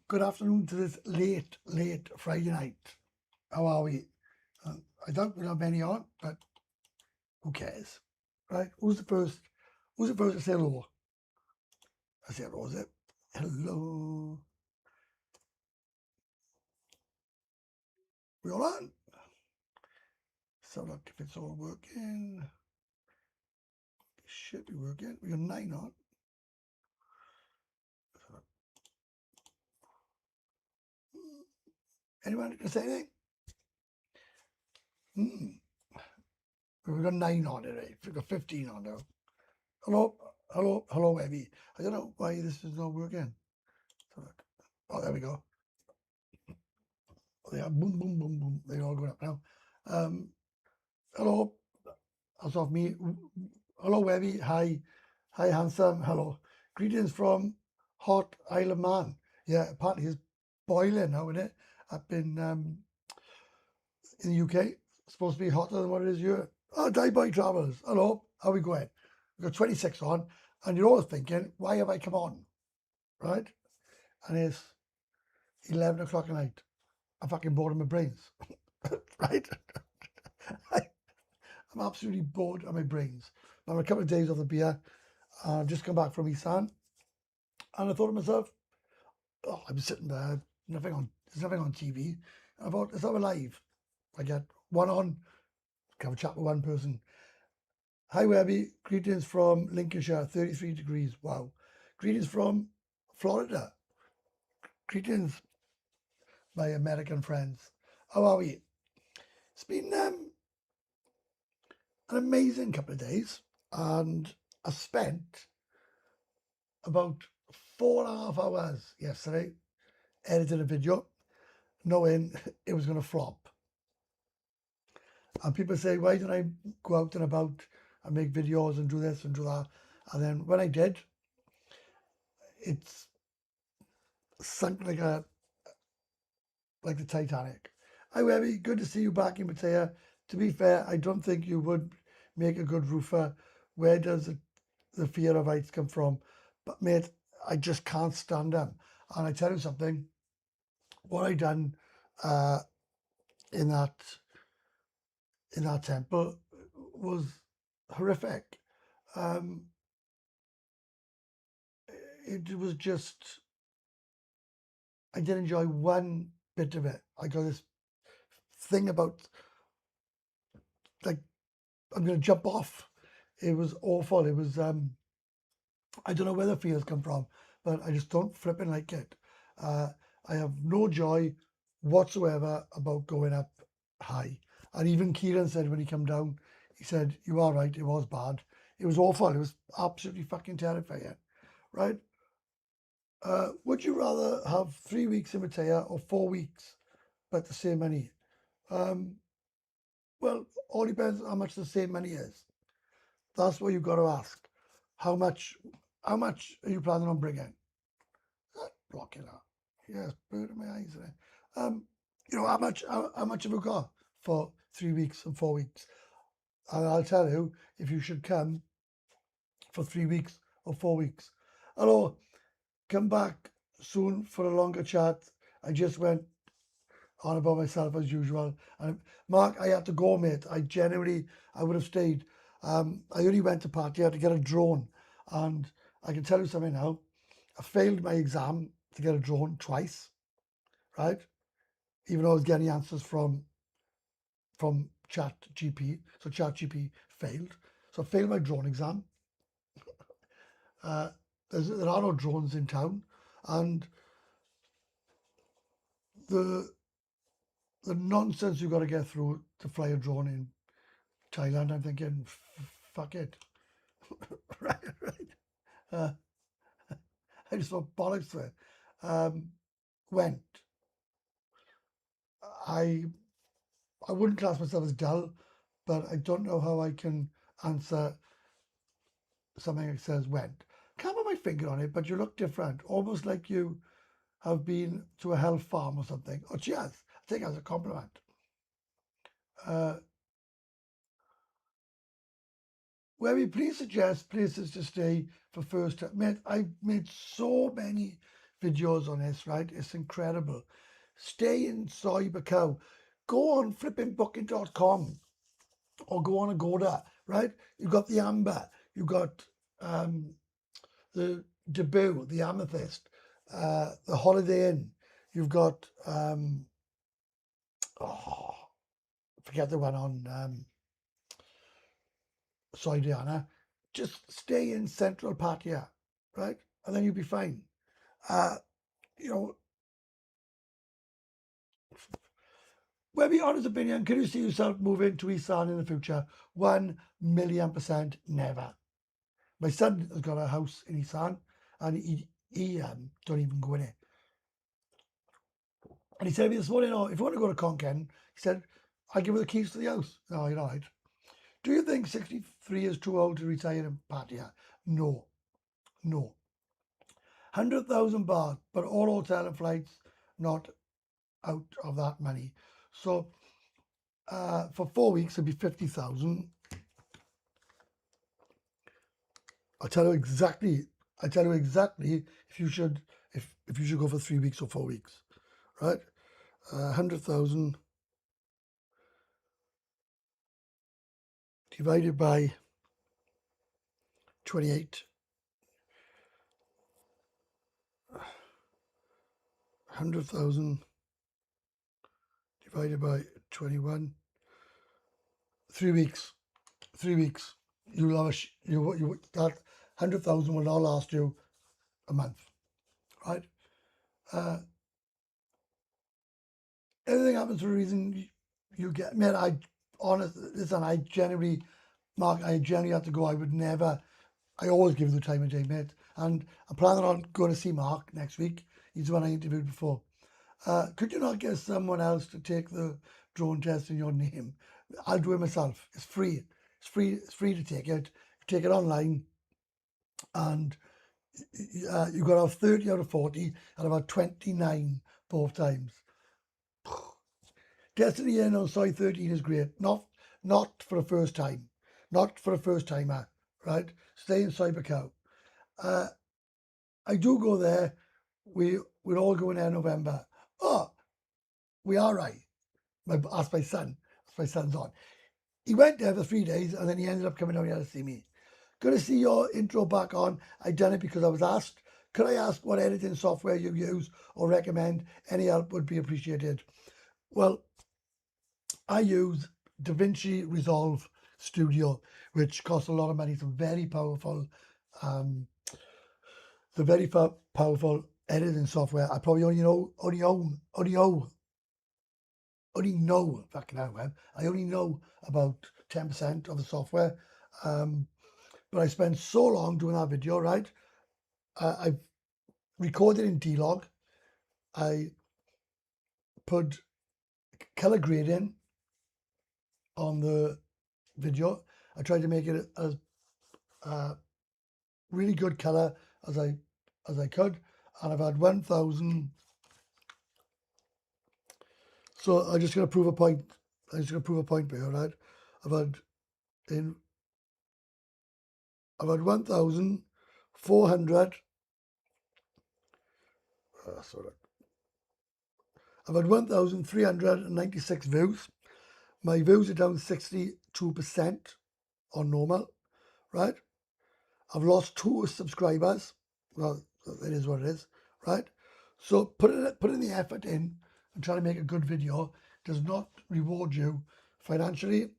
Good afternoon to this late Friday night. How are we? I doubt we'll have many on, but who cares? Right? Who's the first? Who's the first to say hello? I say hello, is it? Hello. We all on? So look if it's all working. It should be working. We got 9 on. Anyone can say anything? We've got 9 on it, right? We've got 15 on now. Hello, Webby. I don't know why this is not working. So look. Oh, there we go. They are boom, boom, boom, boom. They're all going up now. Hello, that's off me. Hello, Webby. Hi, handsome. Hello. Greetings from hot Isle of Man. Yeah, apparently it's boiling now, isn't it? Up in the UK. It's supposed to be hotter than what it is here. Oh, Die Boy Travels. Hello, how we going? We've got 26 on, and you're all thinking, why have I come on? Right? And it's 11 o'clock at night. I'm fucking bored of my brains. Right? I'm absolutely bored of my brains. I'm a couple of days off the beer. I've just come back from Isan, and I thought to myself, oh, I'm sitting there, there's nothing on TV. And I thought, let's have a live. I get one on, have a chat with one person. Hi, Webby. Greetings from Lincolnshire, 33 degrees. Wow. Greetings from Florida. Greetings, my American friends. How are we? It's been an amazing couple of days, and I spent about 4.5 hours yesterday editing a video, knowing it was going to flop. And people say, why don't I go out and about and make videos and do this and do that? And then when I did, it's sunk like the Titanic. Hi, Webby. Good to see you back in Pattaya. To be fair, I don't think you would make a good roofer. Where does the fear of heights come from? But mate, I just can't stand them. And I tell you something, what I done in that temple was horrific. It was just, I didn't enjoy one bit of it. I got this thing about, like, I'm going to jump off. It was awful. It was, I don't know where the fears come from, but I just don't flipping like it. I have no joy whatsoever about going up high. And even Kieran said when he came down, he said, you are right, it was bad. It was awful. It was absolutely fucking terrifying, right? Would you rather have 3 weeks in Pattaya or 4 weeks, but the same money? Well, all depends how much the same money is. That's what you've got to ask. How much are you planning on bringing? Blocking out. Yes, bird in my eyes there. How much have you got for 3 weeks and 4 weeks? And I'll tell you if you should come for 3 weeks or 4 weeks. Hello, come back soon for a longer chat. I just went on about myself as usual. And Mark, I had to go, mate. I would have stayed. I only went to Pattaya to get a drone. And I can tell you something now. I failed my exam to get a drone twice, right? Even though I was getting answers from Chat GP. So Chat GP failed. So I failed my drone exam. There are no drones in town. And the nonsense you've got to get through to fly a drone in Thailand, I'm thinking, fuck it. right. I just thought bollocks to it. Went. I wouldn't class myself as dull, but I don't know how I can answer something that says went. Can't put my finger on it, but you look different, almost like you have been to a health farm or something. Oh, cheers. I think that's a compliment. Where we please suggest places to stay for first time. Mate, I've made so many videos on this, right? It's incredible. Stay in Soy Bacau. Go on flippingbooking.com or go on Agoda, right? You've got the Amber, you've got the Debut, the Amethyst, the Holiday Inn, you've got, forget the one on Soy Diana. Just stay in Central Pattaya, right? And then you'll be fine. You know, Webby, honest opinion, can you see yourself moving to Isan in the future? 1,000,000% never. My son has got a house in Isan and he don't even go in it. And he said to me this morning, oh, if you want to go to Conken, he said, I'll give you the keys to the house. No, you're right. Do you think 63 is too old to retire in Pattaya? No. 100,000 baht, but all hotel and flights not out of that money. So for 4 weeks, it'd be 50,000. I'll tell you exactly if you should go for 3 weeks or 4 weeks, right? 100,000 divided by 28. 100,000 divided by 21. 3 weeks. 3 weeks. You'll have that 100,000 will not last you a month, right? Everything happens for a reason. You get, man. I genuinely, Mark, I genuinely have to go. I would never. I always give the time of day, mate. And I'm planning on going to see Mark next week. He's the one I interviewed before. Could you not get someone else to take the drone test in your name? I'll do it myself. It's free. It's free. It's free to take it. You take it online, and you've got to have 30 out of 40, and I've had 29 both times. Destiny in on Soy 13 is great. Not for a first time. Not for a first timer, right? Stay in Soy Bacau. I do go there. We're all going there in November. Oh, we are right. Ask my son. Ask my son's on. He went there for 3 days and then he ended up coming down here to see me. Going to see your intro back on. I done it because I was asked. Could I ask what editing software you use or recommend? Any help would be appreciated. Well, I use DaVinci Resolve Studio, which costs a lot of money. It's a very powerful, powerful editing software. I probably only know fucking hell, man. I only know about 10% of the software. But I spent so long doing that video, right? I've recorded in D-Log. I put color grading on the video. I tried to make it as really good color as I could, and I've had 1,000. So I'm just going to prove a point. I'm just going to prove a point here, right? I've had 1,400. Sorry. I've had 1,396 views. My views are down 62% on normal, right? I've lost 2 subscribers. Well, it is what it is, right? So putting the effort in and trying to make a good video does not reward you financially.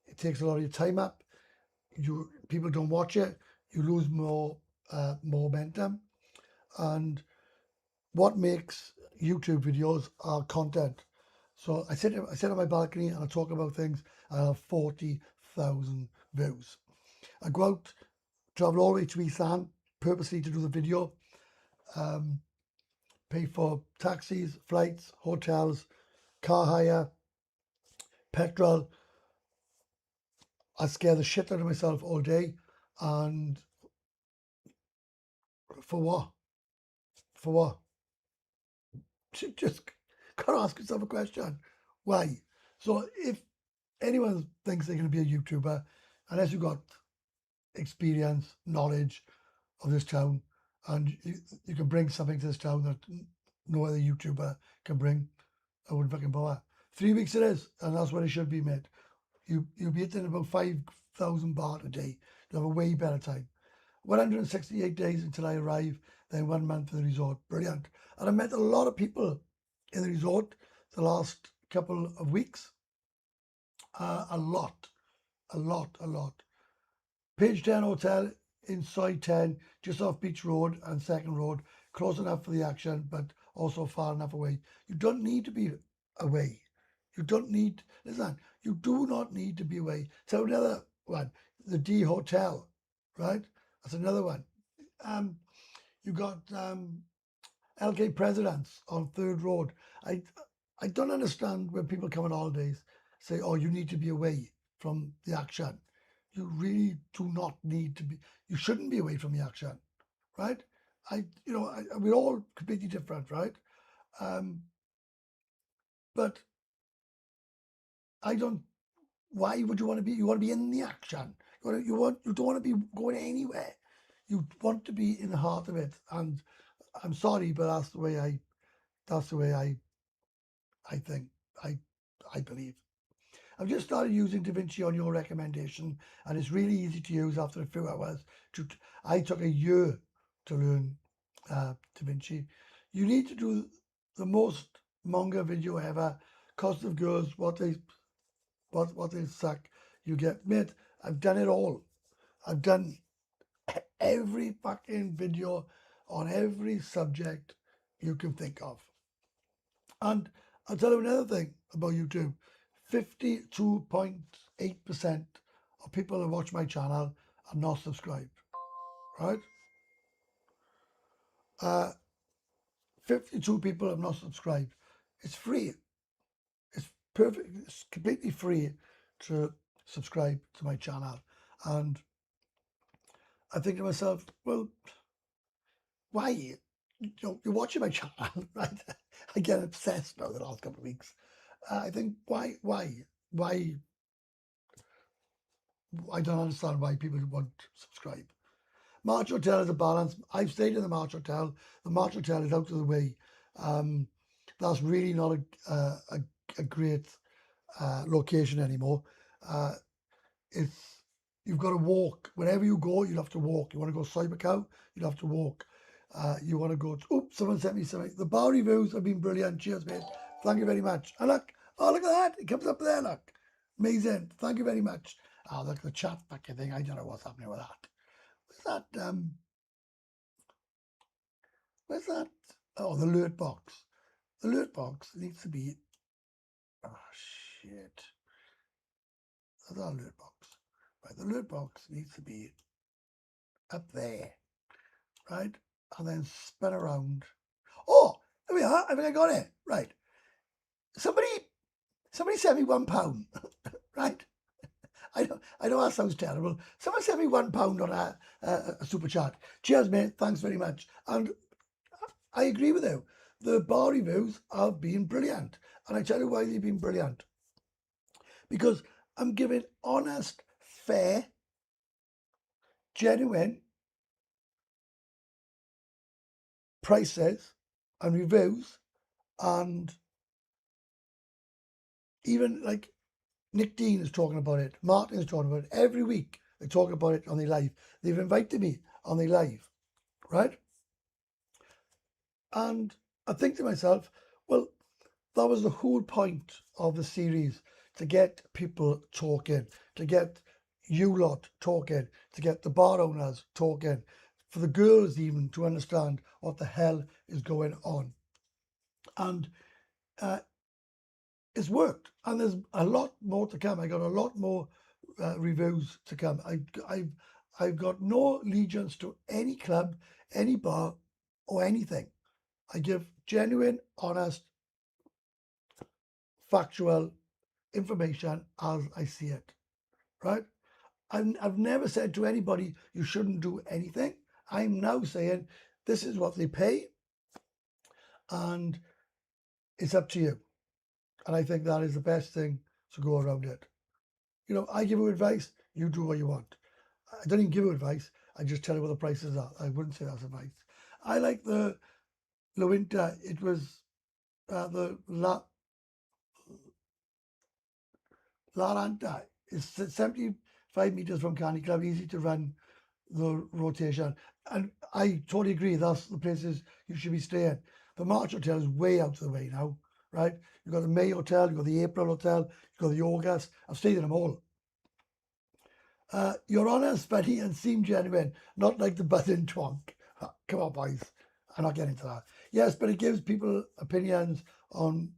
It takes a lot of your time up. People don't watch it. You lose more momentum. And what makes YouTube videos are content. So I sit on my balcony and I talk about things. I have 40,000 views. I go out, travel all the way to Isan purposely to do the video. Pay for taxis, flights, hotels, car hire, petrol. I scare the shit out of myself all day. And for what? For what? Just gotta ask yourself a question. Why? So if anyone thinks they're going to be a YouTuber, unless you've got experience, knowledge of this town, and you can bring something to this town that no other YouTuber can bring. I wouldn't fucking bother. 3 weeks it is, and that's what it should be, mate. You'll be hitting about 5,000 baht a day. You'll have a way better time. 168 days until I arrive, then 1 month in the resort. Brilliant. And I met a lot of people in the resort the last couple of weeks. A lot. Page 10 Hotel in Soi 10, just off Beach Road and Second Road, close enough for the action, but also far enough away. You don't need to be away. You don't need, listen, you do not need to be away. So another one, the D Hotel, right? That's another one. You got LK Presidents on Third Road. I don't understand when people come on holidays say, "Oh, you need to be away from the action." You really do not need to be. You shouldn't be away from the action, right? We're all completely different, right? But I don't. Why would you want to be? You want to be in the action. You don't want to be going anywhere. You want to be in the heart of it. And I'm sorry, but that's the way I think. I believe. I've just started using DaVinci on your recommendation, and it's really easy to use after a few hours. I took a year to learn DaVinci. You need to do the most manga video ever. Cost of girls, what they suck. You get, mate, I've done it all. I've done every fucking video on every subject you can think of. And I'll tell you another thing about YouTube. 52.8% of people who watch my channel are not subscribed, right? 52 people have not subscribed. It's free. It's perfect. It's completely free to subscribe to my channel. And I think to myself, well, why? You're watching my channel, right? I get obsessed now the last couple of weeks. I think, why? I don't understand why people won't subscribe. March Hotel is a balance. I've stayed in the March Hotel. The March Hotel is out of the way. That's really not a great location anymore. You've got to walk. Wherever you go, you'll have to walk. You want to go Cybercow, you'll have to walk. You want to go someone sent me something. The bar reviews have been brilliant. Cheers, mate. Thank you very much. And look at that. It comes up there, look. Amazing. Thank you very much. Oh, look, the chat fucking thing. I don't know what's happening with that. Where's that? Oh, the alert box. The alert box needs to be. Oh shit. That's our alert box. Right, the alert box needs to be up there, right? And then spin around. Oh, there we are. I think I got it. Right. Somebody sent me £1, right? I know that sounds terrible. Someone sent me £1 on a super chat. Cheers, mate. Thanks very much. And I agree with you. The bar reviews have been brilliant. And I tell you why they've been brilliant. Because I'm giving honest, fair, genuine prices and reviews, and even like Nick Dean is talking about it, Martin is talking about it. Every week they talk about it on their live. They've invited me on their live, right? And I think to myself, well, that was the whole point of the series, to get people talking, to get you lot talking, to get the bar owners talking, for the girls even to understand what the hell is going on. And it's worked, and there's a lot more to come. I got a lot more reviews to come. I've got no allegiance to any club, any bar, or anything. I give genuine, honest, factual information as I see it, right? I've never said to anybody, you shouldn't do anything. I'm now saying, this is what they pay, and it's up to you. And I think that is the best thing to go around it. I give you advice, you do what you want. I don't even give you advice, I just tell you what the prices are. I wouldn't say that's advice. I like the winter. It was the La Ranta is 75 meters from Candy Club, easy to run the rotation. And I totally agree, that's the places you should be staying. The March Hotel is way out of the way now, right? You've got the May Hotel, you've got the April Hotel, you've got the August. I've stayed in them all. Your Honour's funny and seem genuine, not like the buzzing twonk. Come on, boys. I'm not getting into that. Yes, but it gives people opinions on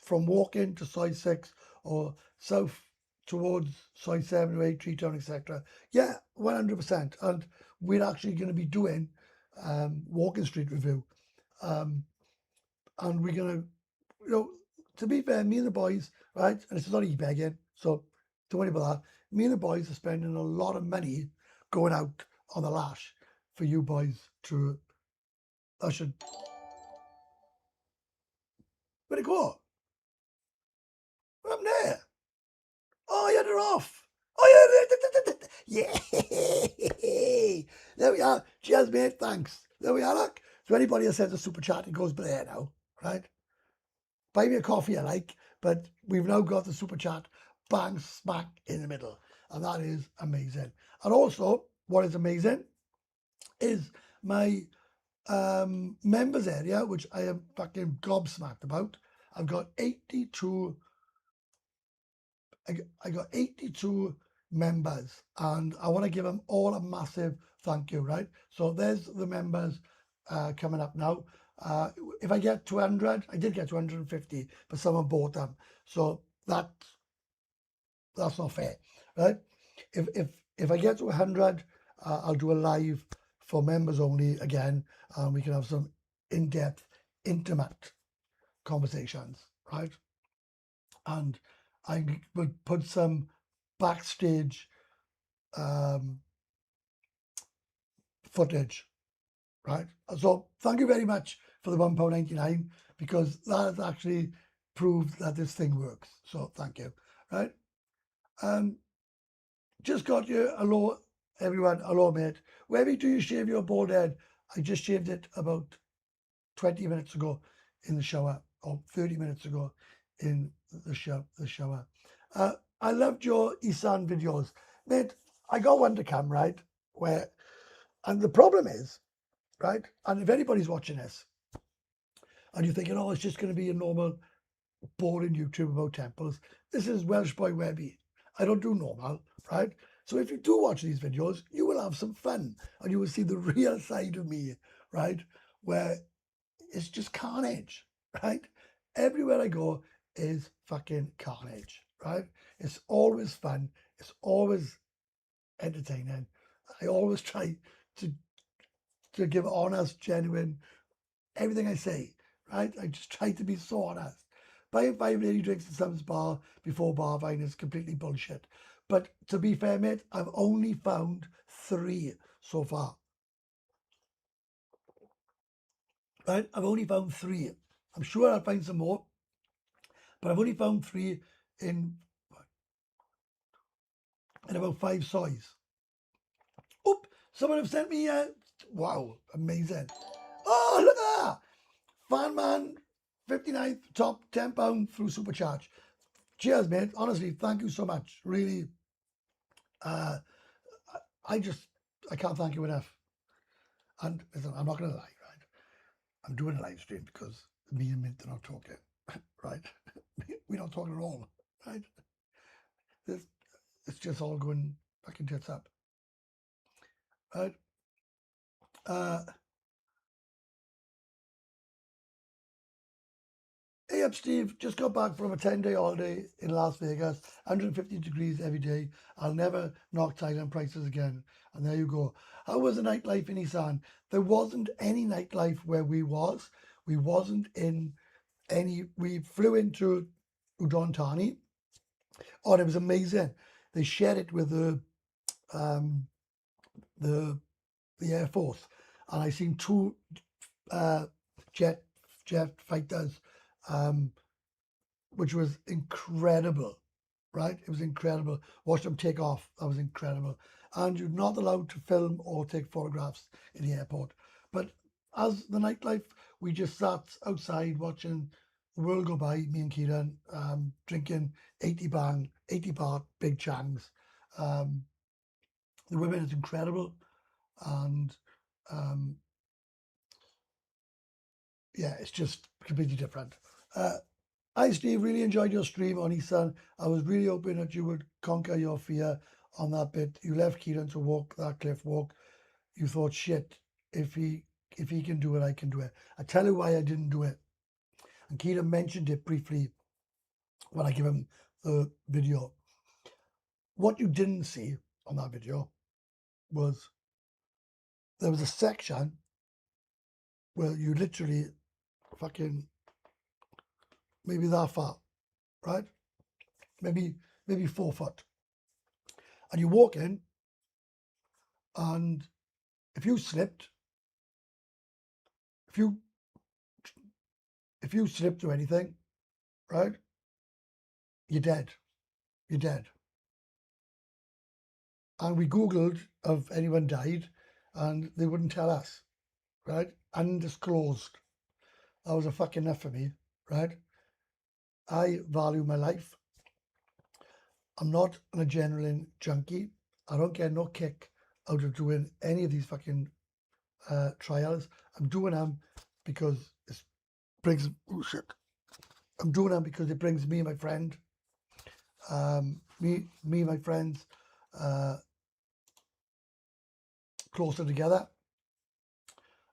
from walking to side 6 or south towards side 7 or 8, Treetown, etc. Yeah, 100%. And we're actually going to be doing Walking Street review. And we're going to, to be fair, me and the boys, right, and it's not e-begging, so don't worry about that. Me and the boys are spending a lot of money going out on the lash for you boys to, I should, where'd it go? I'm there. Oh, you had her off. Oh, yeah. Yeah. There we are. Cheers, mate. Thanks. There we are, look. So anybody that sends a super chat, it goes there now, right? Buy me a coffee, I like, but we've now got the super chat bang smack in the middle. And that is amazing. And also, what is amazing is my members area, which I am fucking gobsmacked about. I've got 82 I got 82 members, and I want to give them all a massive thank you, right? So there's the members coming up now. If I get 200, I did get 250, but someone bought them. So that's not fair, right? If I get to 100, I'll do a live for members only again, and we can have some in-depth, intimate conversations, right? And I will put some backstage footage, right? So thank you very much for the £1.99, because that has actually proved that this thing works. So thank you, right? Just got you. Hello, everyone. Hello, mate. Webby, do you shave your bald head? I just shaved it about 20 minutes ago in the shower, or 30 minutes ago in the shower. I loved your Isan videos. Mate, I got one to come, right? And the problem is, right? And if anybody's watching this and you're thinking, oh, it's just going to be a normal, boring YouTube about temples, this is Welsh Boy Webby. I don't do normal, right? So if you do watch these videos, you will have some fun and you will see the real side of me, right? Where it's just carnage, right? Everywhere I go is fucking carnage, right? It's always fun. It's always entertaining. I always try to give honest, genuine, everything I say, right? I just try to be so honest. Buying 5 lady drinks at Sam's bar before bar vine is completely bullshit. But to be fair, mate, I've only found 3 so far. Right? I've only found 3. I'm sure I'll find some more, but I've only found 3 in about 5 soys. Oop! Someone have sent me wow, amazing. Oh, look at that! Fan Man 59th top £10 through Supercharge. Cheers, mate. Honestly, thank you so much. Really, I can't thank you enough. And listen, I'm not going to lie, right? I'm doing a live stream because me and Mint are not talking, right? We're not talking at all, right? It's just all going fucking tits up, right? Hey up, Steve. Just got back from a 10-day holiday in Las Vegas. 150 degrees every day. I'll never knock Thailand prices again. And there you go. How was the nightlife in Isan? There wasn't any nightlife where we was. We wasn't in any. We flew into Udon Thani. Oh, it was amazing. They shared it with the Air Force, and I seen 2 jet fighters, which was incredible, right? It was incredible. Watch them take off. That was incredible. And you're not allowed to film or take photographs in the airport. But as the nightlife, we just sat outside watching the world go by, me and Kieran, drinking 80 baht, big changs. Um, the women is incredible. And um, yeah, it's just completely different. Hi, Steve. Really enjoyed your stream on Isan. I was really hoping that you would conquer your fear on that bit. You left Kieran to walk that cliff walk. You thought, shit, if he can do it, I can do it. I tell you why I didn't do it. And Kieran mentioned it briefly when I give him the video. What you didn't see on that video was there was a section where you literally fucking maybe that far, right? Maybe 4 foot. And you walk in, and if you slipped, if you if you slipped or anything, right, you're dead. You're dead. And we Googled if anyone died, and they wouldn't tell us, right? Undisclosed. That was a fucking enough for me, right? I value my life. I'm not an adrenaline junkie. I don't get no kick out of doing any of these fucking trials. I'm doing them because it brings, oh shit. I'm doing them because it brings me and my friend, me and my friends closer together.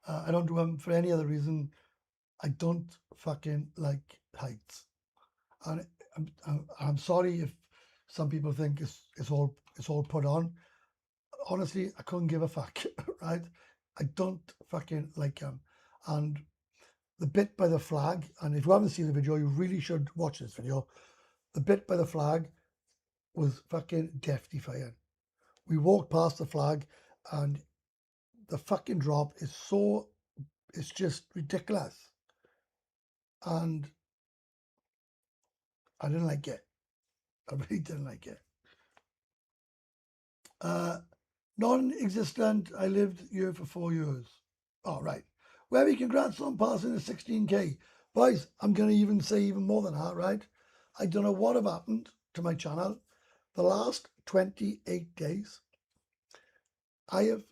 I don't do them for any other reason. I don't fucking like heights, and I'm sorry if some people think it's all put on. Honestly, I couldn't give a fuck, right? I don't fucking like them, and the bit by the flag. And if you haven't seen the video, you really should watch this video. The bit by the flag was fucking death-defying. We walked past the flag, and the fucking drop is so, it's just ridiculous. And I didn't like it. I really didn't like it. Non-existent. I lived here for 4 years. All right. Webby, congrats on passing the 16K. Boys, I'm going to even say even more than that, right? I don't know what have happened to my channel. The last 28 days, I have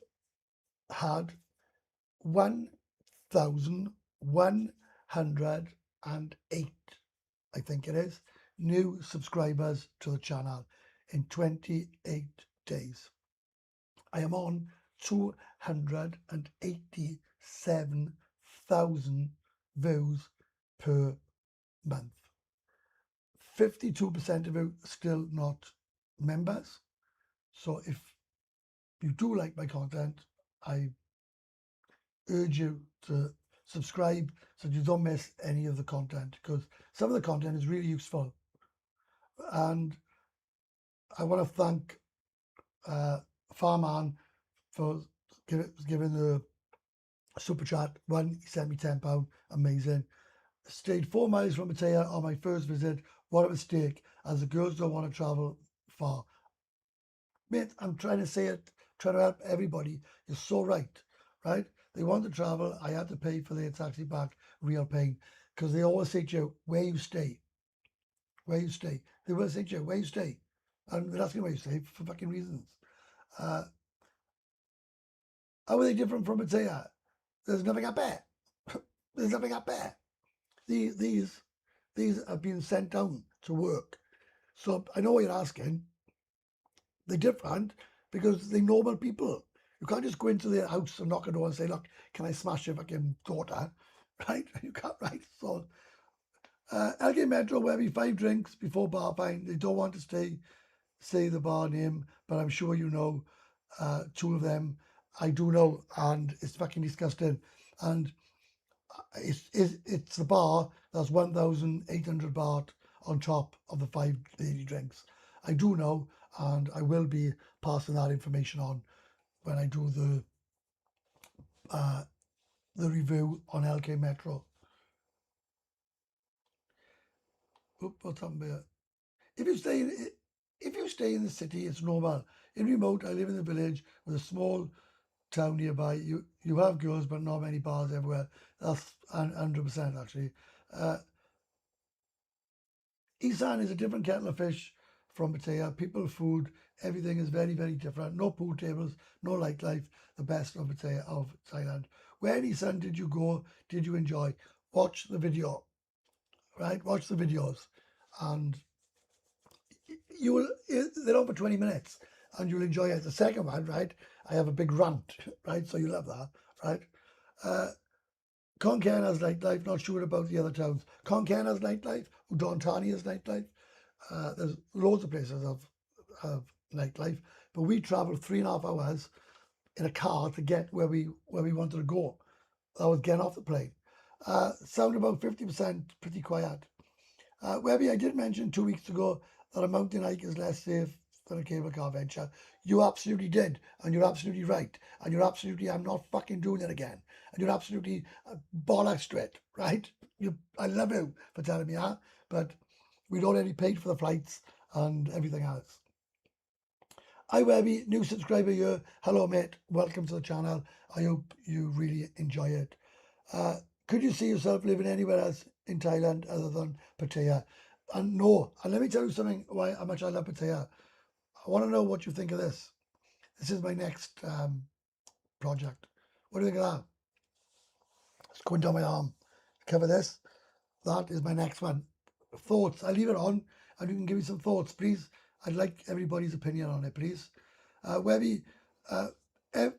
had 1,108, I think it is, new subscribers to the channel in 28 days. I am on 287,000 views per month. 52% of you still not members. So if you do like my content, I urge you to subscribe so you don't miss any of the content, because some of the content is really useful. And I want to thank Farman for giving the super chat. One, he sent me £10, amazing. Stayed 4 miles from Pattaya on my first visit. What a mistake, as the girls don't want to travel far. Mate, I'm trying to say it, trying to help everybody. You're so right, right? They want to travel. I had to pay for their taxi back, real pain. Because they always say to you, where you stay. Where you stay. They will say to you, where you stay. And they're asking where you stay for fucking reasons. How are they different from Pattaya? There's nothing up there. There's nothing up there. These have been sent down to work. So I know what you're asking. They're different because they're normal people. You can't just go into their house and knock on the door and say, look, can I smash your fucking daughter? Right? You can't, right? So, LK Metro, where we 5 drinks before bar fine. They don't want to say the bar name, but I'm sure you know 2 of them. I do know, and it's fucking disgusting. And it's the bar that's 1,800 baht on top of the 5 lady drinks. I do know, and I will be passing that information on when I do the review on LK Metro. Oop, what's happened here? If you stay in the city, it's normal. In remote, I live in the village with a small town nearby, you have girls, but not many bars everywhere. That's 100% actually. Uh, Isan is a different kettle of fish from Pattaya. People, food, everything is very, very different. No pool tables, no nightlife. The best of Pattaya, of Thailand. Where in Isan did you go? Did you enjoy? Watch the video, right? Watch the videos, and you will. They're on for 20 minutes, and you'll enjoy it. The second one, right? I have a big rant, right? So you love that, right? Uh, Konkan has nightlife. Not sure about the other towns. Konkan has nightlife. Udon Thani has nightlife. There's loads of places have nightlife, but we travelled 3.5 hours in a car to get where we wanted to go. That was getting off the plane. Sound about 50%, pretty quiet. Webby, I did mention 2 weeks ago that a mountain hike is less safe than a cable car venture. You absolutely did, and you're absolutely right, and you're absolutely, I'm not fucking doing it again, and you're absolutely bollocks to it, right? I love you for telling me that, but we'd already paid for the flights and everything else. Hi Webby, new subscriber here. Hello mate, welcome to the channel. I hope you really enjoy it. Could you see yourself living anywhere else in Thailand other than Pattaya? And no, and let me tell you something, how much I love Pattaya. I want to know what you think of this. This is my next project. What do you think of that? It's going down my arm. Cover this. That is my next one. Thoughts. I leave it on, and you can give me some thoughts, please. I'd like everybody's opinion on it, please. Webby, uh, ev-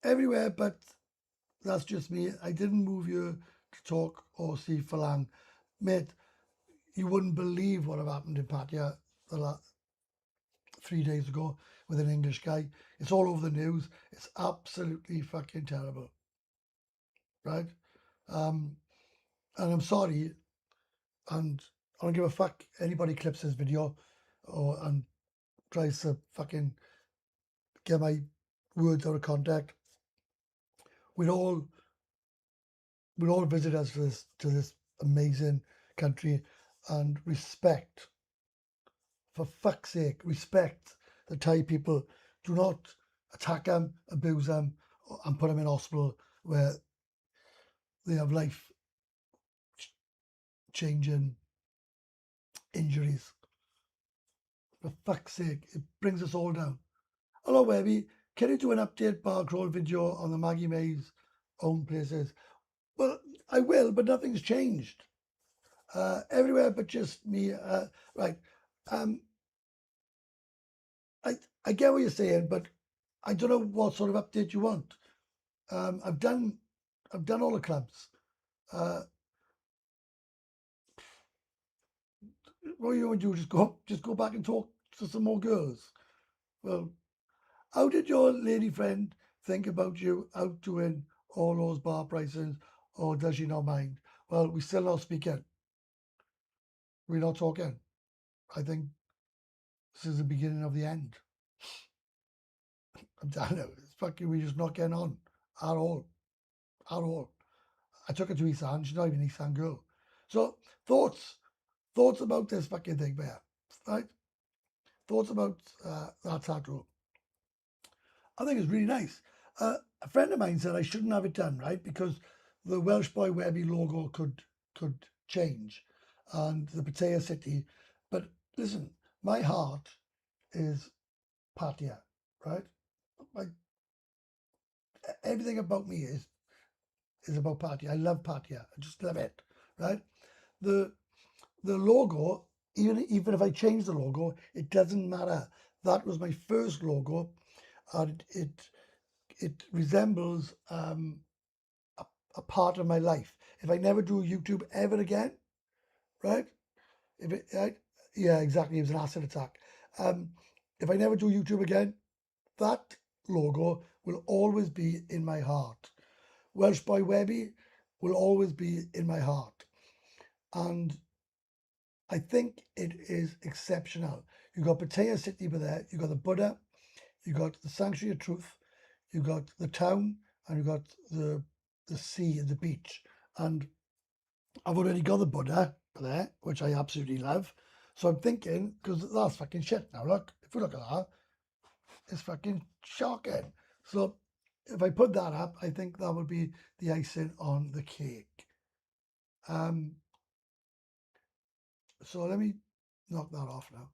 everywhere, but that's just me. I didn't move you to talk or see Falang. Mate, you wouldn't believe what have happened in Pattaya the last 3 days ago with an English guy. It's all over the news. It's absolutely fucking terrible, right? Um, and I'm sorry, and I don't give a fuck anybody clips this video or and tries to fucking get my words out of context. We're all visitors to this amazing country, and respect, for fuck's sake, respect the Thai people. Do not attack them, abuse them, and put them in hospital where they have life changing injuries. For fuck's sake, it brings us all down. Hello, Webby. Can you do an update bar crawl video on the Maggie Mae's own places? Well, I will, but nothing's changed. Everywhere but just me. Right. Um, I get what you're saying, but I don't know what sort of update you want. I've done all the clubs. What you want to do? Just go back and talk to some more girls. Well, how did your lady friend think about you out doing all those bar prices, or does she not mind? Well, we still not speaking. We're not talking. I think this is the beginning of the end. I'm telling you, it's fucking, we're just not getting on at all. At all. I took her to Isan. She's not even an Isan girl. So, thoughts about this fucking thing, there, right? Thoughts about that tattoo. I think it's really nice. A friend of mine said I shouldn't have it done, right, because the Welsh Boy Webby logo could change, and the Pattaya city. But listen, my heart is Pattaya, right? Like everything about me is about Pattaya. I love Pattaya. I just love it, right? The the logo, even if I change the logo, it doesn't matter. That was my first logo, and it resembles a part of my life. If I never do YouTube ever again, right? If it, right? Yeah, exactly. It was an acid attack. Um, if I never do YouTube again, that logo will always be in my heart. Welsh Boy Webby will always be in my heart, and I think it is exceptional. You got Pattaya City over there. You got the Buddha. You got the Sanctuary of Truth. You got the town, and you got the sea and the beach. And I've already got the Buddha there, which I absolutely love. So I'm thinking, because that's fucking shit now. Look, if you look at that, it's fucking shocking. So if I put that up, I think that would be the icing on the cake. So let me knock that off now.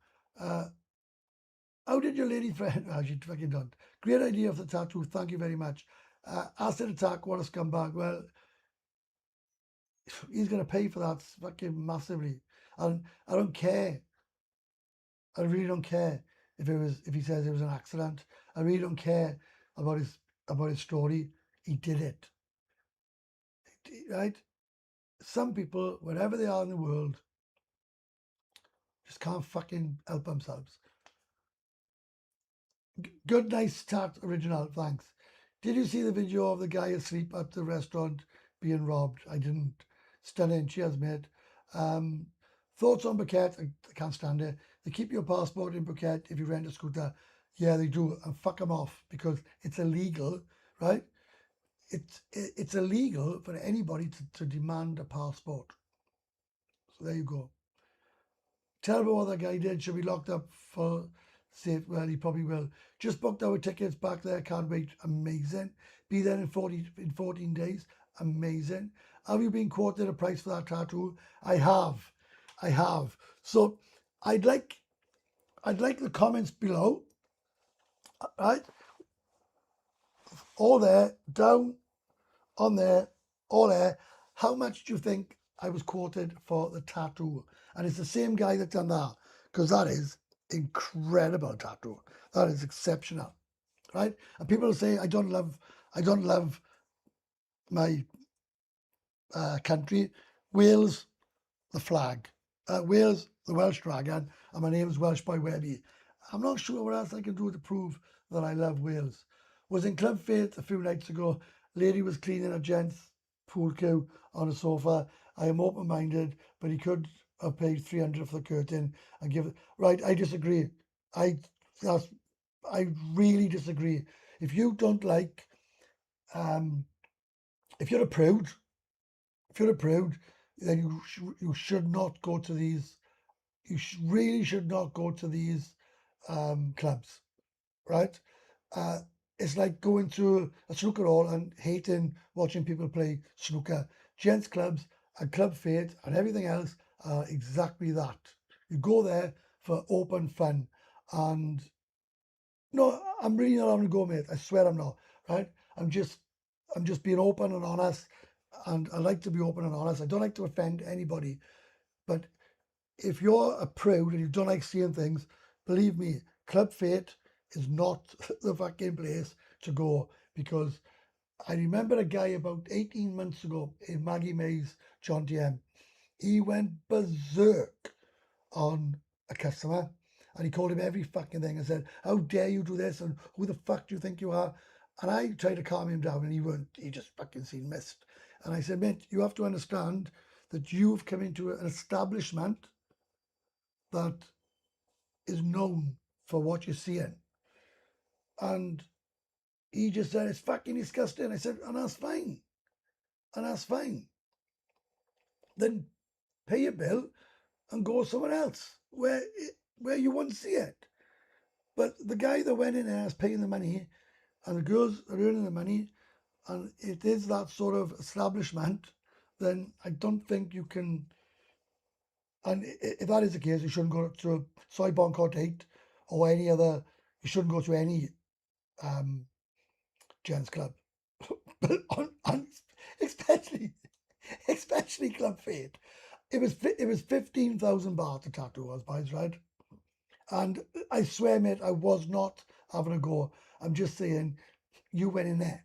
How did your lady friend? Oh, she fucking done. Great idea of the tattoo. Thank you very much. Acid attack. What a scumbag. Well, he's gonna pay for that fucking massively. And I don't care. I really don't care if he says it was an accident. I really don't care about his story. He did it. Right? Some people, wherever they are in the world, just can't fucking help themselves. Good, nice tat, original, thanks. Did you see the video of the guy asleep at the restaurant being robbed? I didn't. Stunning. Cheers, mate. Thoughts on Phuket? I can't stand it. They keep your passport in Phuket if you rent a scooter. Yeah, they do. And fuck them off because it's illegal, right? It's illegal for anybody to demand a passport. So there you go. Terrible what that guy did. Should be locked up for safe. Well, he probably will. Just booked our tickets back there. Can't wait. Amazing. Be there in 14 days. Amazing. Have you been quoted a price for that tattoo? I have. I have. So I'd like the comments below. Right? All there, down on there, all there. How much do you think I was quoted for the tattoo? And it's the same guy that done that, because that is incredible tattoo. That is exceptional, right? And people say I don't love my country. Wales, the flag. Wales, the Welsh dragon, and my name is welshboywebby. I'm not sure what else I can do to prove that I love Wales. Was in Club Faith a few nights ago. Lady was cleaning a gent's pool cue on a sofa. I am open-minded, but he could have paid 300 for the curtain and give it. Right, I disagree. I that's I really disagree. If you don't like, if you're a prude, then you should not go to these. Really should not go to these clubs, right? Uh, it's like going to a snooker hall and hating watching people play snooker. Gents clubs and Club Fate and everything else are exactly that. You go there for open fun. And no, I'm really not having a go, mate. I swear I'm not. Right? I'm just being open and honest. And I like to be open and honest. I don't like to offend anybody. But if you're a prude and you don't like seeing things, believe me, Club Fate is not the fucking place to go, because I remember a guy about 18 months ago in Maggie May's John DM. He went berserk on a customer and he called him every fucking thing and said, "How dare you do this? And who the fuck do you think you are?" And I tried to calm him down and he just fucking seen mist. And I said, "Mate, you have to understand that you've come into an establishment that is known for what you're seeing." And he just said, "It's fucking disgusting." I said, "And that's fine. And that's fine. Then pay your bill and go somewhere else where you wouldn't see it." But the guy that went in there is paying the money and the girls are earning the money and it is that sort of establishment, then I don't think you can. And if that is the case, you shouldn't go to Soy Bon Court 8 or any other. You shouldn't go to any um, gents club. But especially Club Fate. It was 15,000 baht the tattoo was, boys, right? And I swear, mate, I was not having a go. I'm just saying, you went in there.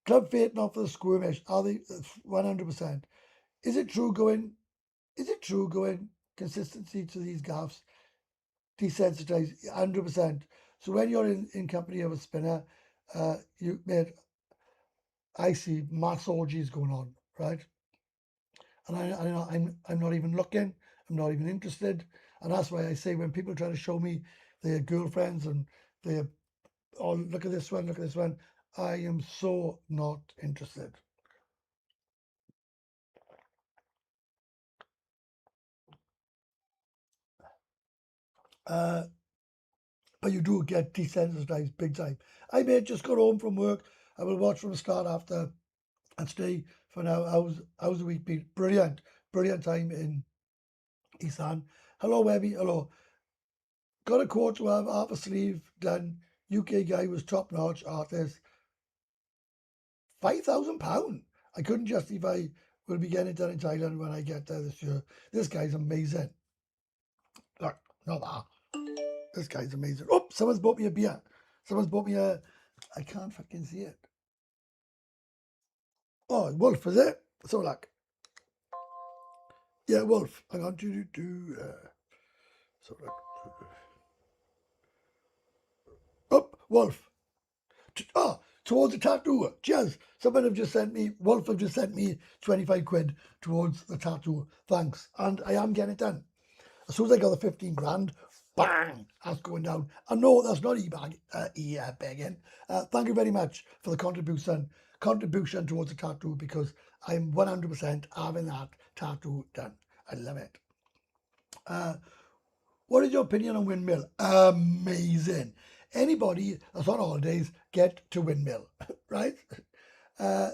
Club Fate not for the squirmish. Are they 100%? Is it true going? Is it true going consistency to these gaffs? Desensitized 100%. So when you're in company of a spinner, you made I see mass orgies going on, right? And I'm not even looking. I'm not even interested. And that's why I say when people try to show me their girlfriends and their, "Oh, look at this one, look at this one," I am so not interested. Uh, but you do get desensitized big time. I may just go home from work. I will watch from the start after and stay for now. How's the week been? Brilliant. Brilliant time in Isan. Hello, Webby. Hello. Got a quote to have half a sleeve done. UK guy was top notch artist. £5,000. I couldn't justify. We'll be getting it done in Thailand when I get there this year. This guy's amazing. Look, not that. This guy's amazing. Oh, someone's bought me a beer. Someone's bought me a. I can't fucking see it. Oh, Wolf, is it? So like, yeah, Wolf. Hang on, do. So like, oh, Wolf. Oh, towards the tattoo. Cheers. Someone have just sent me. Wolf have just sent me 25 quid towards the tattoo. Thanks, and I am getting it done. As soon as I got the 15 grand, bang, that's going down. And no, that's not begging. Thank you very much for the contribution towards the tattoo, because I'm 100% having that tattoo done. I love it. What is your opinion on windmill? Amazing. Anybody that's on holidays, get to windmill, right? Uh,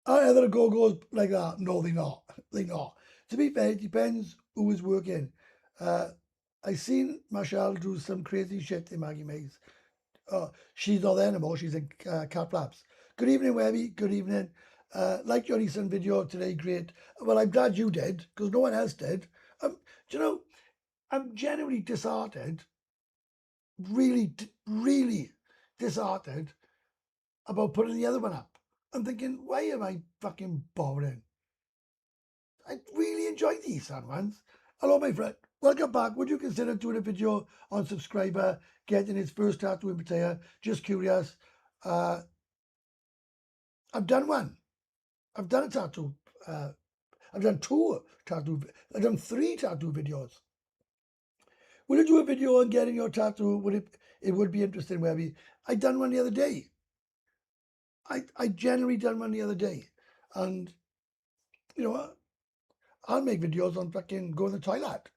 are other go-goes like that? No, they're not. They're not. To be fair, it depends who is working. Uh, I seen Michelle do some crazy shit in Maggie Mays. She's not there anymore. She's in Cat Flaps. Good evening, Webby. Good evening. Like your recent video today, great. Well, I'm glad you did, because no one else did. Do you know, I'm genuinely disheartened, really disheartened about putting the other one up. I'm thinking, why am I fucking bothering? I really enjoyed the Isan ones. Hello, my friend. Welcome back. Would you consider doing a video on subscriber getting his first tattoo in Pattaya? Just curious. Uh, I've done one. I've done a tattoo. I've done two tattoo. I've done 3 tattoo videos. Will you do a video on getting your tattoo? Would it? It would be interesting, Webby. I done one the other day. I generally done one the other day, and you know what? I'll make videos on fucking going to the toilet.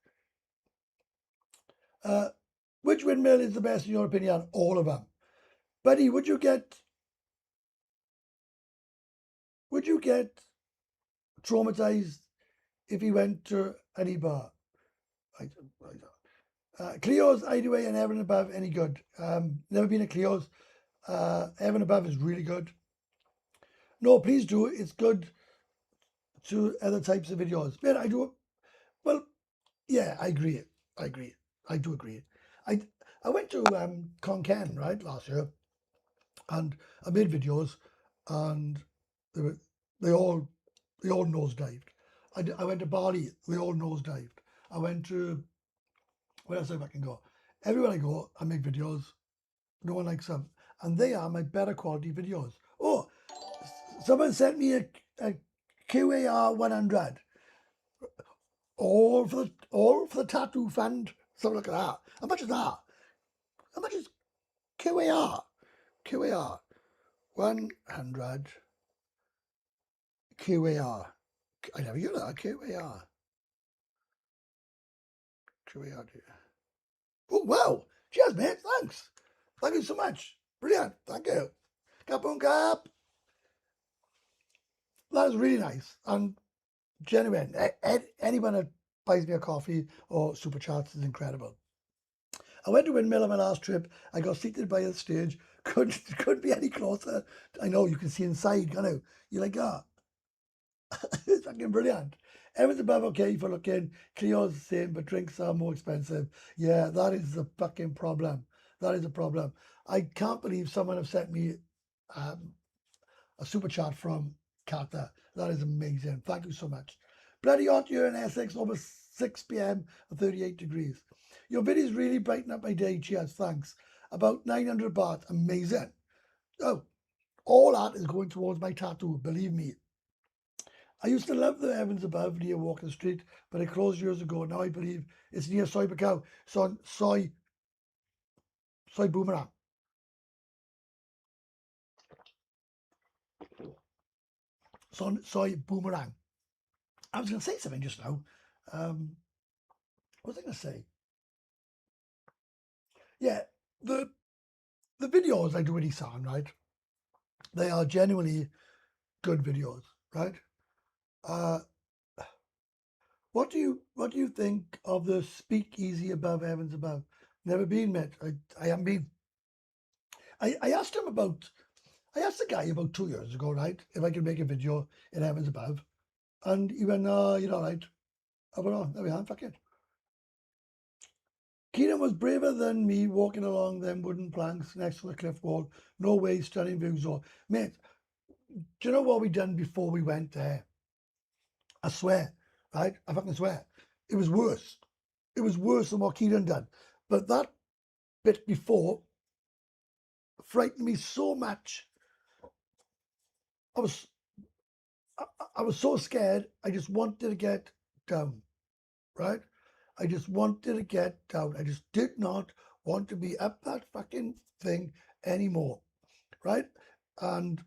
Which windmill is the best in your opinion? All of them. Buddy, would you get traumatized if you went to any bar? Cleo's hideaway and Heaven Above any good? Never been at Cleo's. Heaven Above is really good. No, please do. It's good to other types of videos. Man, I do. Well, yeah, I agree. I do agree. I I went to Concan, right, last year, and I made videos, and they were they all they all nosedived. I went to Bali, they all nosedived. I went to, where else if I can go? Everywhere I go, I make videos. No one likes them, and they are my better quality videos. Oh, someone sent me a QAR 100. All for the tattoo fund. Something like that. How much is that? How much is QAR? QAR 100 QAR. I never heard that. QAR. QAR. Oh wow! Cheers, mate. Thanks. Thank you so much. Brilliant. Thank you. Kapoon Cap. That was really nice and genuine. Anyone that buys me a coffee or super chats is incredible. I went to Windmill on my last trip. I got seated by the stage. Couldn't be any closer. I know you can see inside, can't you? You're like, ah, it's fucking brilliant. Everyone's above okay for looking. Cleo's the same, but drinks are more expensive. Yeah, that is the fucking problem. That is the problem. I can't believe someone have sent me um, a super chat from Qatar. That is amazing. Thank you so much. Bloody hot here in Essex, almost 6 p.m. and 38 degrees. Your videos really brighten up my day. Cheers, thanks. About 900 baht. Amazing. Oh, all that is going towards my tattoo, believe me. I used to love the heavens above near Walking Street, but it closed years ago. Now I believe it's near Soy Bacau. Soy Boomerang. Soy Boomerang. I was going to say something just now. Um, What was I going to say? Yeah, the videos I do with Isan, right? They are genuinely good videos, right? Uh, what do you think of the speakeasy above Evans above? Never been, mate. I haven't been. I asked him about. I asked the guy about 2 years ago, right, if I could make a video in Evans above, and he went, "No, you're all right." I went, "Oh, there we are. Fuck it." Keenan was braver than me walking along them wooden planks next to the cliff wall. No way, stunning views. Or, mate, do you know what we done before we went there? I swear, right? I fucking swear. It was worse. It was worse than what Keenan done. But that bit before frightened me so much. I was I was so scared. I just wanted to get down, right? I just wanted to get down. I just did not want to be up that fucking thing anymore, right? And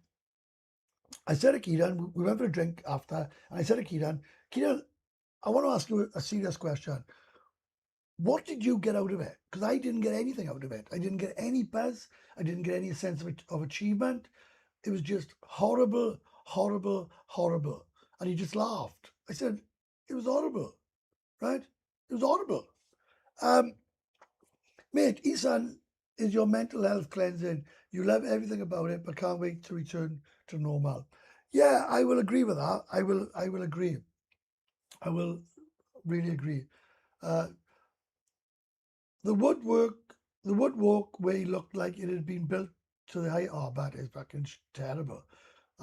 I said to Keenan, we went for a drink after, and I said to Keenan, I want to ask you a serious question. What did you get out of it? Because I didn't get anything out of it. I didn't get any buzz. I didn't get any sense of achievement. It was just horrible, horrible, horrible. And he just laughed. I said, it was horrible, right? It was horrible. Um, Mate, Isan is your mental health cleansing. You love everything about it, but can't wait to return to normal. Yeah, I will agree with that. I will agree. I will really agree. Uh, the woodwork, the woodwalk way looked like it had been built to the height. Oh, that is fucking terrible.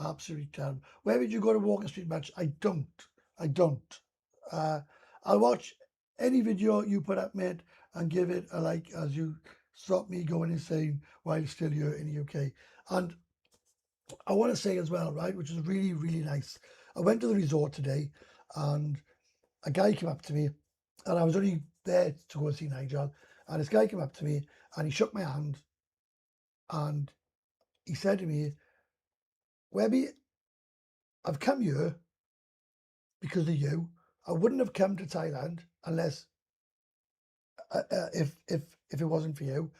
Absolutely terrible. Where would you go to Walking Street match? I don't. I don't. Uh, I'll watch any video you put up, mate, and give it a like as you stop me going insane while still here in the UK. And I want to say as well, right, which is really, really nice. I went to the resort today and a guy came up to me and I was only there to go and see Nigel. And this guy came up to me and he shook my hand and he said to me, Webby, I've come here because of you. I wouldn't have come to Thailand unless if it wasn't for you.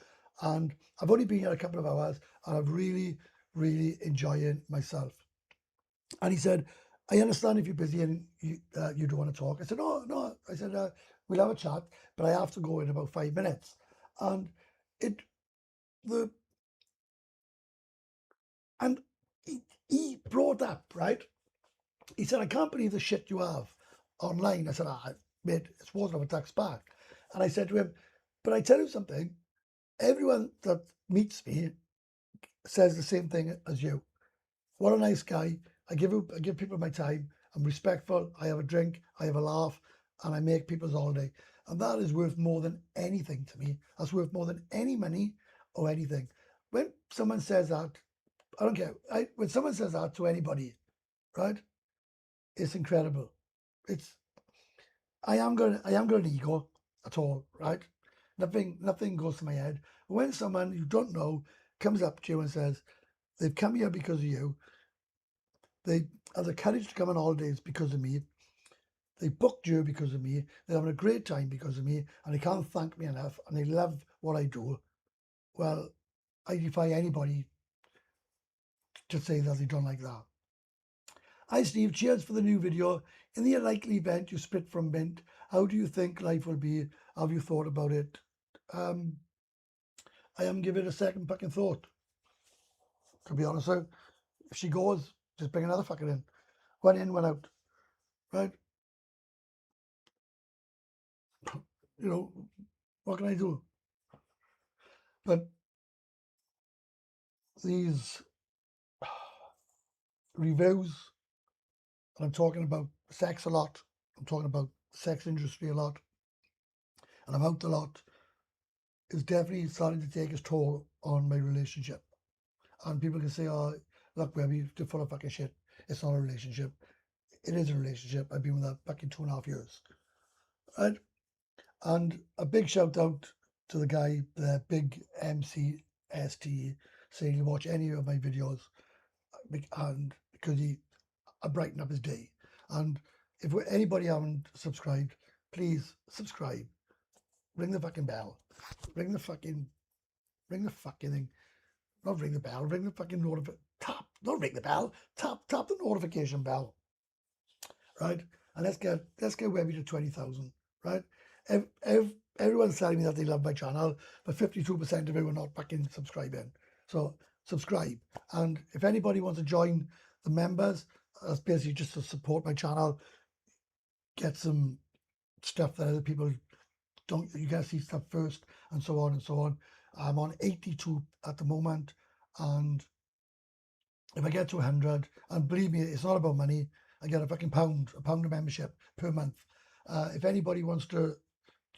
And I've only been here a couple of hours, and I've really, really enjoying myself. And he said, I understand if you're busy and you don't want to talk. I said, no, no. I said, we'll have a chat, but I have to go in about 5 minutes. And it the and he brought up, right. He said, I can't believe the shit you have online. I said, mate, it's water off a duck's back. And I said to him, but I tell you something, everyone that meets me says the same thing as you. What a nice guy. I give people my time. I'm respectful. I have a drink. I have a laugh, and I make people's holiday. And that is worth more than anything to me. That's worth more than any money or anything. When someone says that, I don't care. When someone says that to anybody, right? It's incredible. It's I am got an ego at all, right? Nothing goes to my head. When someone you don't know comes up to you and says they've come here because of you, they have the courage to come on holidays because of me, they booked you because of me, they're having a great time because of me, and they can't thank me enough, and they love what I do. Well, I defy anybody to say that they don't like that. Hi Steve, cheers for the new video. In the unlikely event you split from Mint, how do you think life will be? Have you thought about it? I am giving it a second fucking thought. To be honest, so if she goes, just bring another fucker in. One in, one out. Right? You know, what can I do? But these reviews, and I'm talking about sex a lot, I'm talking about the sex industry a lot, and I'm out a lot, is definitely starting to take its toll on my relationship. And people can say, oh, look, baby, you're full of fucking shit. It's not a relationship. It is a relationship. I've been with that fucking 2.5 years. Right? And a big shout out to the guy, the big MCST, saying he'll watch any of my videos and because I brighten up his day. And if anybody haven't subscribed, please subscribe. ring the fucking bell. Ring the fucking thing. Not ring the bell, ring the fucking tap, not ring the bell, tap the notification bell, right? And let's get Webby to 20,000, right? Everyone's telling me that they love my channel, but 52% of it were not fucking subscribing. So subscribe, and if anybody wants to join the members, that's basically just to support my channel, get some stuff that other people don't. You guys see stuff first, and so on and so on. I'm on 82 at the moment, and if I get to 100, and believe me, it's not about money. I get a fucking pound of membership per month. If anybody wants to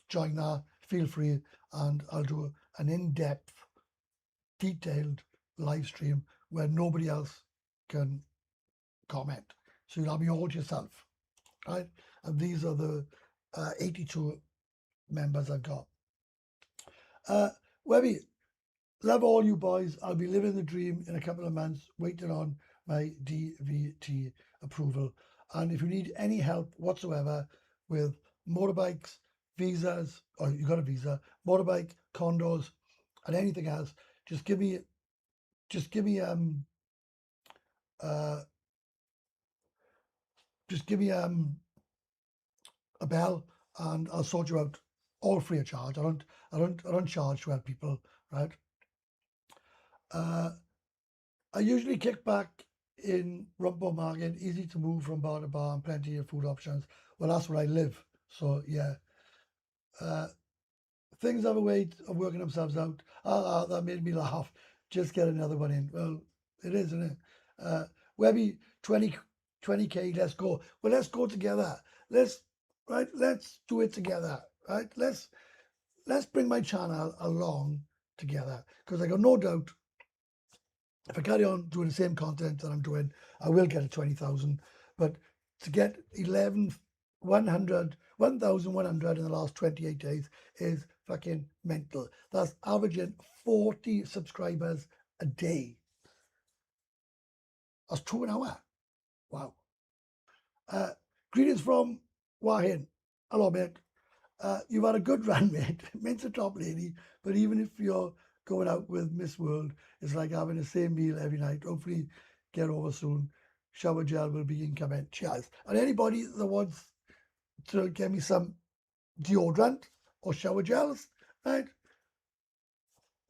join that, feel free, and I'll do an in-depth, detailed live stream where nobody else can comment. So you'll have me all to yourself, right? And these are the 82 members I've got. Webby, love all you boys. I'll be living the dream in a couple of months, waiting on my DVT approval. And if you need any help whatsoever with motorbikes, visas, or you got a visa, motorbike, condos, and anything else, just give me a bell, and I'll sort you out, all free of charge. I don't charge to help people, right? I usually kick back in Rumpo Market, easy to move from bar to bar, and plenty of food options. Well, that's where I live, so yeah. Things have a way of working themselves out. That made me laugh. Just get another one in. Well, it is, isn't it? Webby, 20K, let's go. Well, let's go together. Let's do it together, right? Let's bring my channel along together, because I got no doubt if I carry on doing the same content that I'm doing, I will get to 20,000. But to get 1,100 in the last 28 days is fucking mental. That's averaging 40 subscribers a day. That's 2 an hour. Wow. Greetings from Wahin. Hello, mate. You've had a good run, mate. Mint's a top lady, but even if you're going out with Miss World, it's like having the same meal every night. Hopefully get over soon. Shower gel will be incoming. Cheers. And anybody that wants to get me some deodorant or shower gels, right,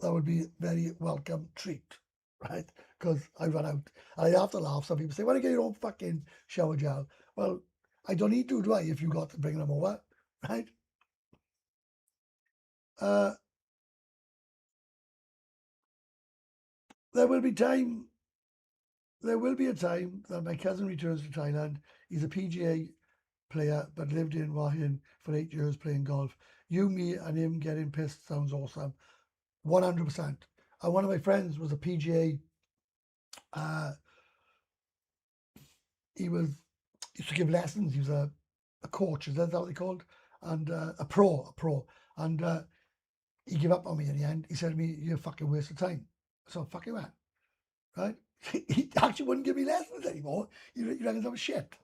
that would be a very welcome treat, right? Because I run out. And I have to laugh. Some people say, why don't you get your own fucking shower gel? Well, I don't need to, do I, if you got to bring them over, right? There will be a time that my cousin returns to Thailand. He's a PGA player, but lived in Wahin for 8 years playing golf. You, me, and him getting pissed sounds awesome. 100%. And one of my friends was a PGA. He used to give lessons. He was a coach. Is that what they called? And a pro. And he gave up on me in the end. He said to me, "You're a fucking waste of time." So fucking man, right? He actually wouldn't give me lessons anymore. He reckons I'm shit.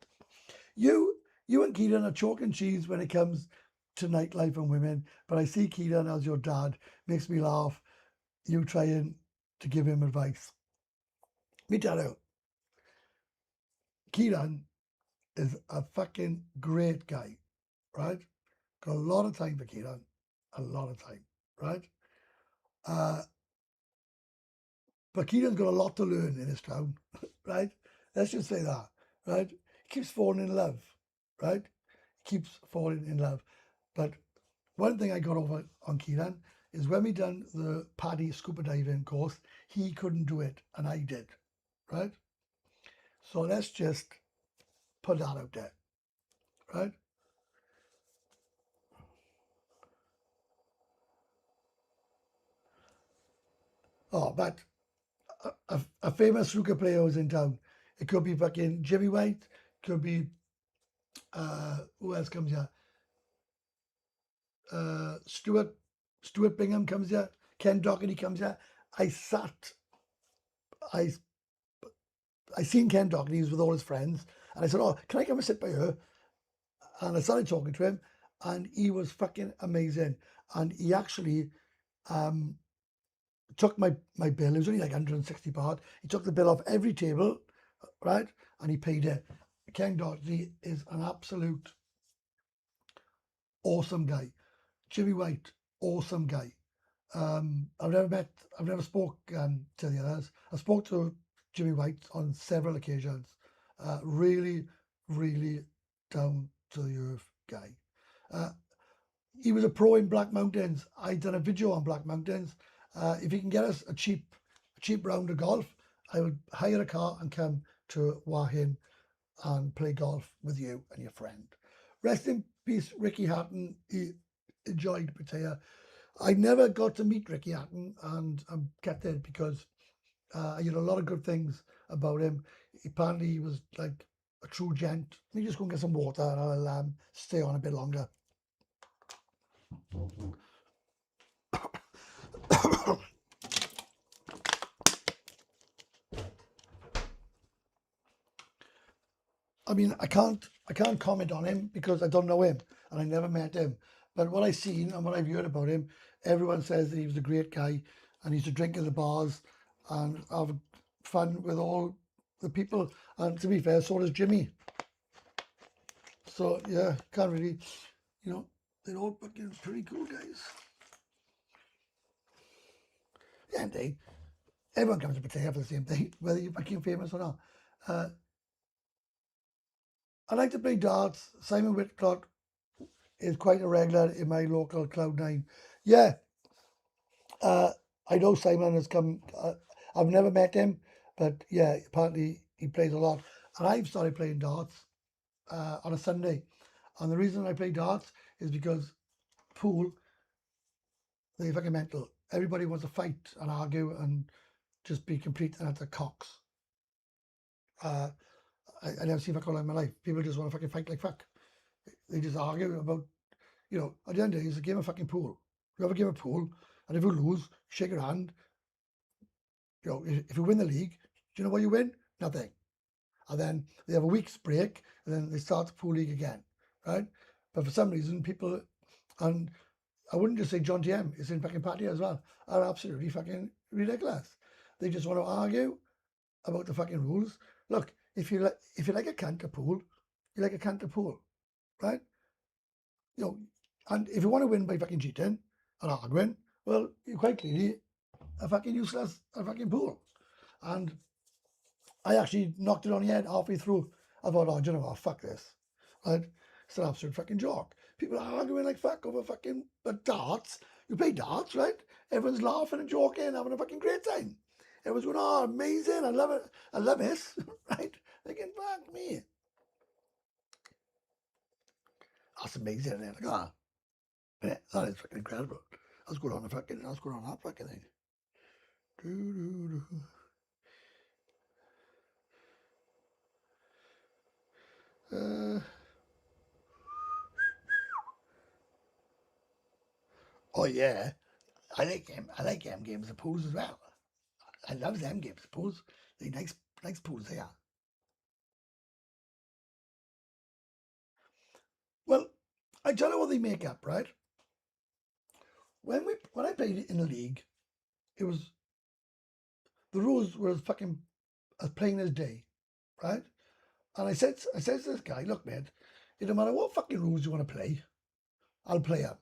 You and Keelan are chalk and cheese when it comes to nightlife and women, but I see Keelan as your dad. Makes me laugh. You trying to give him advice. Me tell you, Keelan is a fucking great guy, right? Got a lot of time for Keelan. A lot of time, right? But Keelan's got a lot to learn in his town, right? Let's just say that, right? He keeps falling in love, right? He keeps falling in love. But one thing I got over on Keelan is when we done the PADI scuba diving course, he couldn't do it and I did, right? So let's just put that out there, right? Oh, but a famous snooker player was in town. It could be fucking Jimmy White, could be, who else comes here? Stuart Bingham comes here. Ken Doherty comes here. I seen Ken Doherty, he was with all his friends, and I said, "Oh, can I come and sit by her?" And I started talking to him, and he was fucking amazing. and he actually took my bill. It was only like £160. He took the bill off every table, right, and he paid it. Ken Doherty is an absolute awesome guy. Jimmy White, awesome guy. I've never spoke to the others. I spoke to Jimmy White on several occasions. Really, really down to the earth guy. He was a pro in Black Mountains. I done a video on Black Mountains. If you can get us a cheap round of golf, I would hire a car and come to Wahin and play golf with you and your friend. Rest in peace, Ricky Hatton. He enjoyed Pattaya. I never got to meet Ricky Hatton, and I'm gutted because I heard a lot of good things about him. Apparently, he was like a true gent. Let me just go and get some water, and I'll stay on a bit longer. I mean, I can't comment on him because I don't know him and I never met him. But what I've seen and what I've heard about him, everyone says that he was a great guy and he used to drink in the bars and have fun with all the people. And to be fair, so does Jimmy. So yeah, can't really, they're all fucking pretty cool guys. Yeah, indeed. Everyone comes to Pattaya for the same thing, whether you're fucking famous or not. I like to play darts. Simon Whitcott is quite a regular in my local Cloud9. Yeah, I know Simon has come. I've never met him, but yeah, apparently he plays a lot. And I've started playing darts on a Sunday. And the reason I play darts is because pool, they're fucking mental. Everybody wants to fight and argue and just be complete and utter cocks. I never seen fuck all in my life. People just want to fucking fight like fuck. They just argue about, at the end of the day, it's a game of fucking pool. You have a game of pool, and if you lose, shake your hand. If you win the league, do you know what you win? Nothing. And then they have a week's break, and then they start the pool league again, right? But for some reason, people, and I wouldn't just say John TM, it's in fucking Pattaya as well, are absolutely fucking ridiculous. They just want to argue about the fucking rules. Look, if you like a cunt to pool, you like a cunt to pool, right? And if you want to win by fucking cheating and arguing, well, you're quite clearly a fucking useless a fucking pool. And I actually knocked it on the head halfway through. I thought, oh, do you know what, fuck this. Right? It's an absolute fucking joke. People are arguing like fuck over fucking darts. You play darts, right? Everyone's laughing and joking and having a fucking great time. Everyone's going, oh, amazing, I love it. I love this, right? Thinking, fuck me. That's amazing, isn't it? Like, ah, yeah, that is fucking incredible. Let's go on that fucking thing. Oh yeah, I like them games of pools as well. I love them games of pools. They nice pools they are. Well, I tell you what they make up, right? When I played in the league, it was the rules were as plain as day, right? And I said to this guy, look, mate, it don't matter what fucking rules you want to play, I'll play them,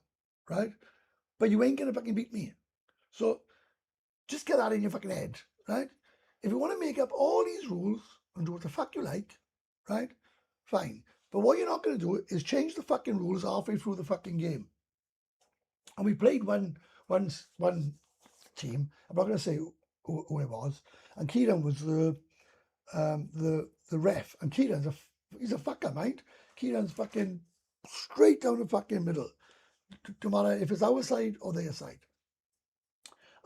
right? But you ain't gonna fucking beat me. So just get that in your fucking head, right? If you want to make up all these rules and do what the fuck you like, right? Fine. But what you're not going to do is change the fucking rules halfway through the fucking game. And we played one team. I'm not going to say who it was. And Kieran was the ref. And he's a fucker, mate. Kieran's fucking straight down the fucking middle. No matter if it's our side or their side.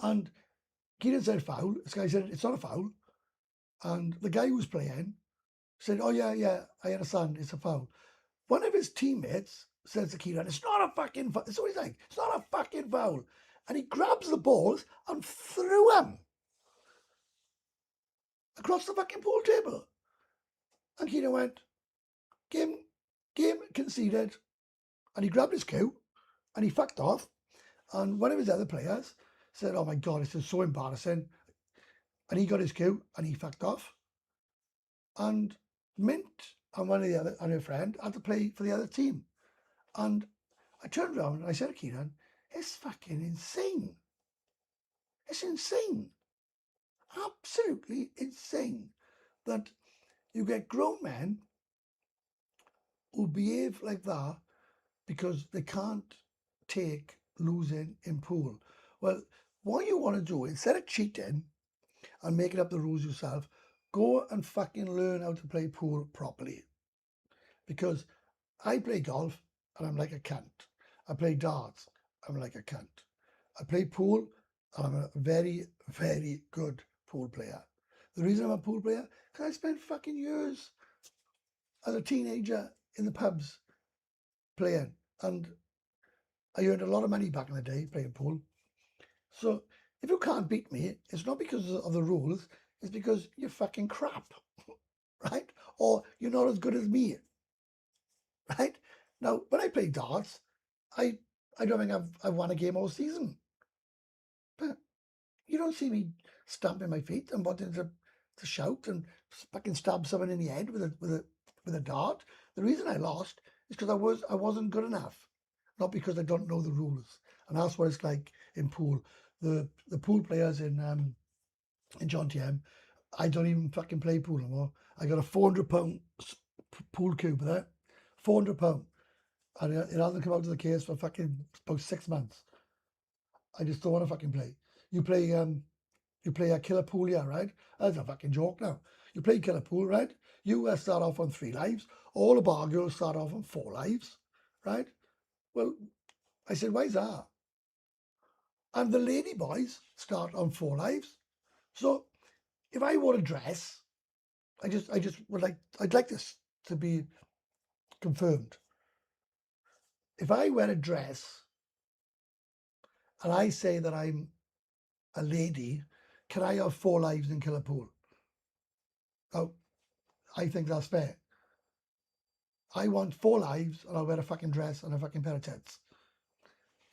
And Kieran said foul. This guy said it's not a foul. And the guy who was playing said, oh yeah, I understand, it's a foul. One of his teammates says to Kieran, it's not a fucking foul. That's what he's like, it's not a fucking foul. And he grabs the balls and threw them across the fucking pool table. And Kieran went, game conceded. And he grabbed his cue and he fucked off. And one of his other players said, "Oh my God, this is so embarrassing." And he got his cue and he fucked off. And Mint and one of the other and her friend had to play for the other team. And I turned around and I said to Keenan, "It's fucking insane. It's insane. Absolutely insane that you get grown men who behave like that because they can't take losing in pool." Well, what you want to do, instead of cheating and making up the rules yourself, go and fucking learn how to play pool properly. Because I play golf and I'm like a cunt. I play darts, I'm like a cunt. I play pool and I'm a very, very good pool player. The reason I'm a pool player, because I spent fucking years as a teenager in the pubs playing. And I earned a lot of money back in the day playing pool. So if you can't beat me, it's not because of the rules, it's because you're fucking crap, right? Or you're not as good as me, right? Now, when I play darts, I I don't think I've won a game all season. But you don't see me stamping my feet and wanting to shout and fucking stab someone in the head with a dart. The reason I lost is because I wasn't good enough, not because I don't know the rules. And that's what it's like in pool. The pool players in John TM, I don't even fucking play pool anymore. I got a £400 pool cube there, £400, and it hasn't come out of the case for fucking about 6 months. I just don't want to fucking play. You play a killer pool, yeah, right? That's a fucking joke now. You play killer pool, right? You start off on 3 lives. All the bar girls start off on 4 lives, right? Well, I said, why is that? And the lady boys start on 4 lives. So if I wore a dress, I just would like, I'd like this to be confirmed. If I wear a dress and I say that I'm a lady, can I have 4 lives in killer pool? Oh, I think that's fair. I want 4 lives and I'll wear a fucking dress and a fucking pair of tits.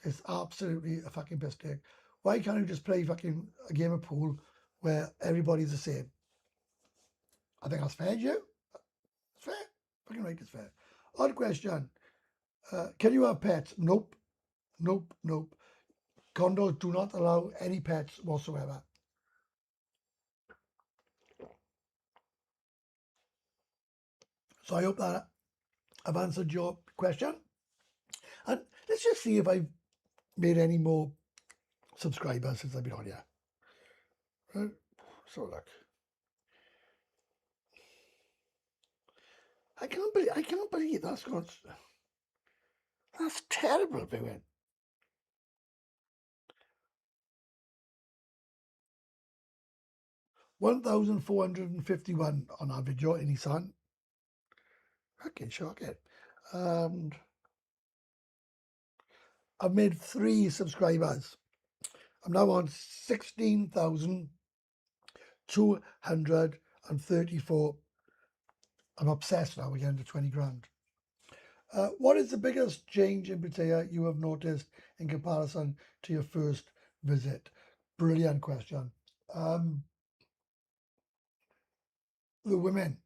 It's absolutely a fucking piss take. Why can't you just play fucking a game of pool where everybody's the same? I think that's fair, Joe. It's fair. Fucking right, it's fair. Odd question. Can you have pets? Nope. Nope. Nope. Condos do not allow any pets whatsoever. So I hope that I've answered your question. And let's just see if I've made any more subscribers since I've been on here. Right? So look. I can't believe that's terrible viewing. 1,451 on our video in Isan. Fucking shocking. And I've made 3 subscribers. I'm now on 16,234. I'm obsessed now, we're getting to 20 grand. What is the biggest change in Pattaya you have noticed in comparison to your first visit? Brilliant question. The women.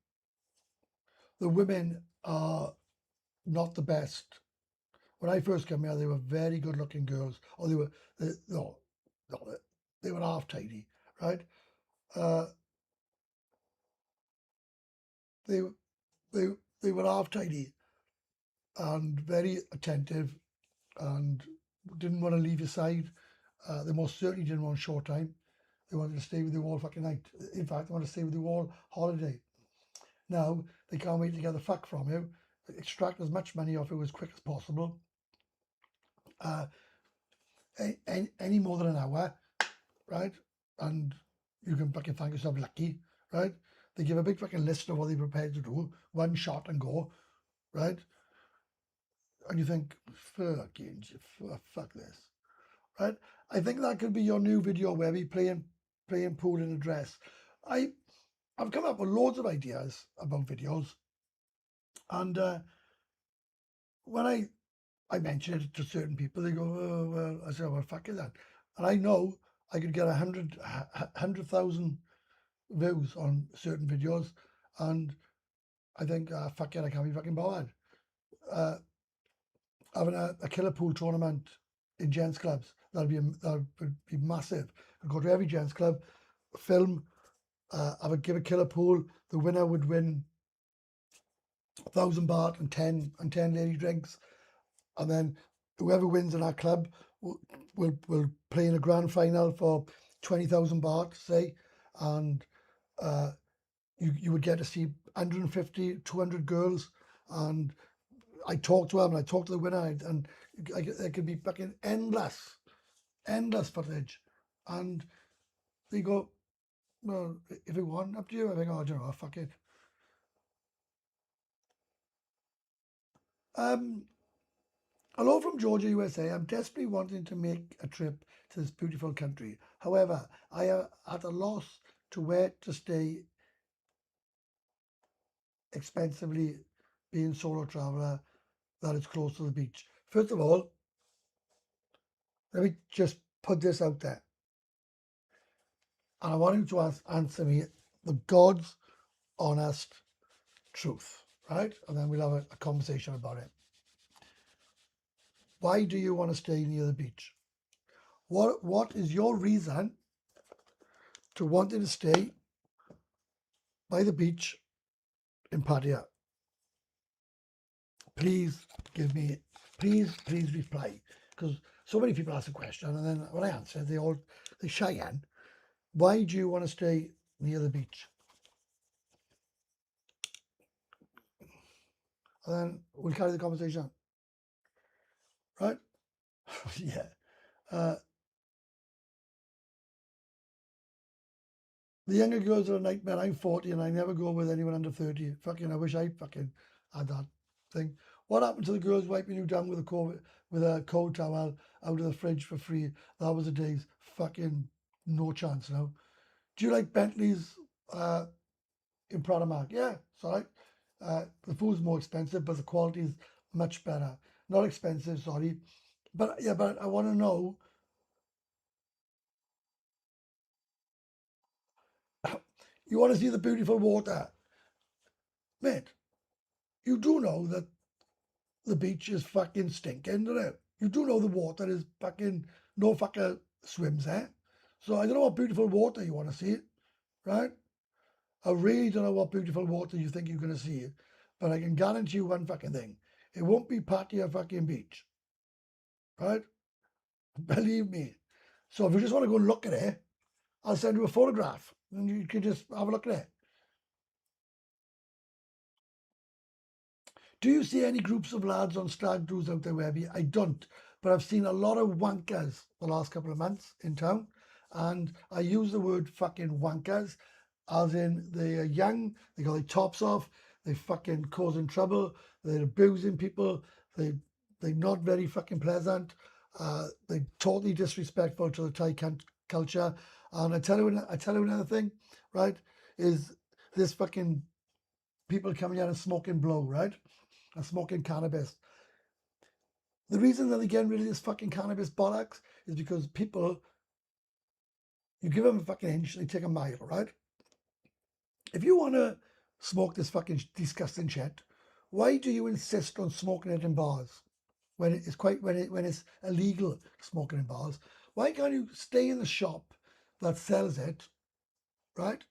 The women are not the best. When I first came here, they were very good-looking girls. Or no, they were half tidy, right? Uh, they they they were half tidy and very attentive and didn't want to leave your side. They most certainly didn't want short time. They wanted to stay with you all fucking night. In fact, they wanted to stay with you all holiday. Now they can't wait to get the fuck from you, extract as much money off you as quick as possible. Any more than an hour, right? And you can fucking thank yourself lucky, right? They give a big fucking list of what they're prepared to do, one shot and go, right? And you think, fucking, fuck this, right? I think that could be your new video where we playing pool in a dress. I've come up with loads of ideas about videos, and when I I mention it to certain people. They go, oh, well, I say, well, fuck it then. And I know I could get 100,000 views on certain videos, and I think, fuck it, I can't be fucking bothered. Uh, Having a killer pool tournament in gents clubs, that would be massive. I'd go to every gents club, film, I would give a killer pool. The winner would win 1,000 baht and 10 lady drinks, and then whoever wins in our club will play in a grand final for 20,000 baht, say, and uh, you would get to see 150, 200 girls, and I talked to them, and I talked to the winner, and it could be fucking endless footage, and they go, well, if you want, up to you. I think, oh, do you know, fuck it. Hello from Georgia, USA. I'm desperately wanting to make a trip to this beautiful country. However, I am at a loss to where to stay expensively, being solo traveller that is close to the beach. First of all, let me just put this out there. And I want you to answer me the God's honest truth, right? And then we'll have a conversation about it. Why do you want to stay near the beach? What is your reason to wanting to stay by the beach in Pattaya? Please please reply, because so many people ask a question, and then when I answer, they shy in. Why do you want to stay near the beach? And then we'll carry the conversation, right? Yeah. Uh, the younger girls are a nightmare. I'm 40 and I never go with anyone under 30. Fucking, I wish I fucking had that thing. What happened to the girls wiping you down with a cold towel out of the fridge for free? That was the days. Fucking no chance now. Do you like Bentleys in Pradamark? Yeah, sorry. The food's more expensive, but the quality is much better. Not expensive, sorry. But yeah, but I want to know, you want to see the beautiful water? Mate, you do know that the beach is fucking stinking, don't it? You do know the water is fucking, no fucker swims there. So I don't know what beautiful water you want to see, right? I really don't know what beautiful water you think you're going to see, but I can guarantee you one fucking thing. It won't be Pattaya fucking beach, right? Believe me. So if you just want to go and look at it, I'll send you a photograph and you can just have a look at it. Do you see any groups of lads on stag do's out there, Webby? I don't, but I've seen a lot of wankers the last couple of months in town, and I use the word fucking wankers as in they are young, they got their tops off, they fucking causing trouble, they're abusing people, they're not very fucking pleasant, they're totally disrespectful to the Thai culture. And I tell you another thing, right? Is this fucking people coming out and smoking blow, right? And smoking cannabis. The reason that they're getting rid of this fucking cannabis bollocks is because people, you give them a fucking inch, they take a mile, right? If you want to smoke this fucking disgusting shit, why do you insist on smoking it in bars when it's illegal smoking in bars? Why can't you stay in the shop that sells it, right?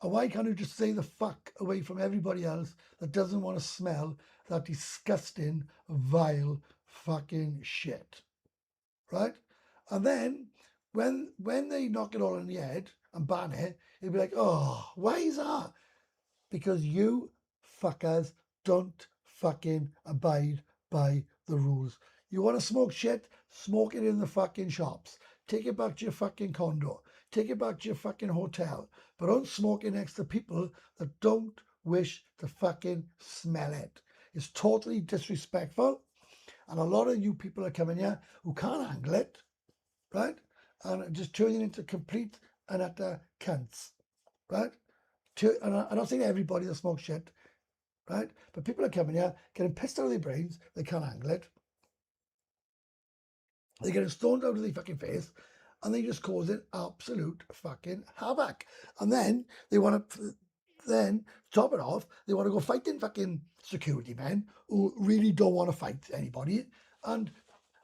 And why can't you just stay the fuck away from everybody else that doesn't want to smell that disgusting, vile fucking shit, right? And then when they knock it all on the head and ban it, it'll be like, oh, why is that? Because you fuckers don't fucking abide by the rules. You want to smoke shit? Smoke it in the fucking shops. Take it back to your fucking condo. Take it back to your fucking hotel. But don't smoke it next to people that don't wish to fucking smell it. It's totally disrespectful. And a lot of you people are coming here who can't handle it, right? And just turning into complete and utter cunts, right? And I'm not saying everybody that smokes shit, right? But people are coming here getting pissed out of their brains. They can't handle it. They're getting stoned out of their fucking face, and they just causing absolute fucking havoc. And then they want to, then top it off, they want to go fighting fucking security men who really don't want to fight anybody. And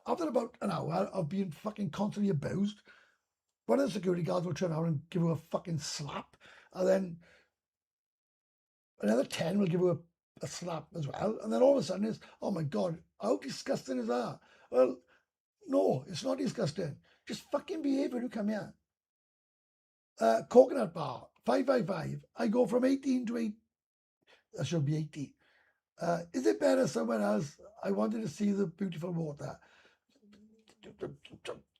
after about an hour of being fucking constantly abused, one of the security guards will turn around and give her a fucking slap, and then another 10 will give her a slap as well. And then all of a sudden it's, oh my God, how disgusting is that? Well, no, it's not disgusting. Just fucking behave when you come here. Coconut bar, 555. I go from 18 to 8. I should be 80. Is it better somewhere else? I wanted to see the beautiful water.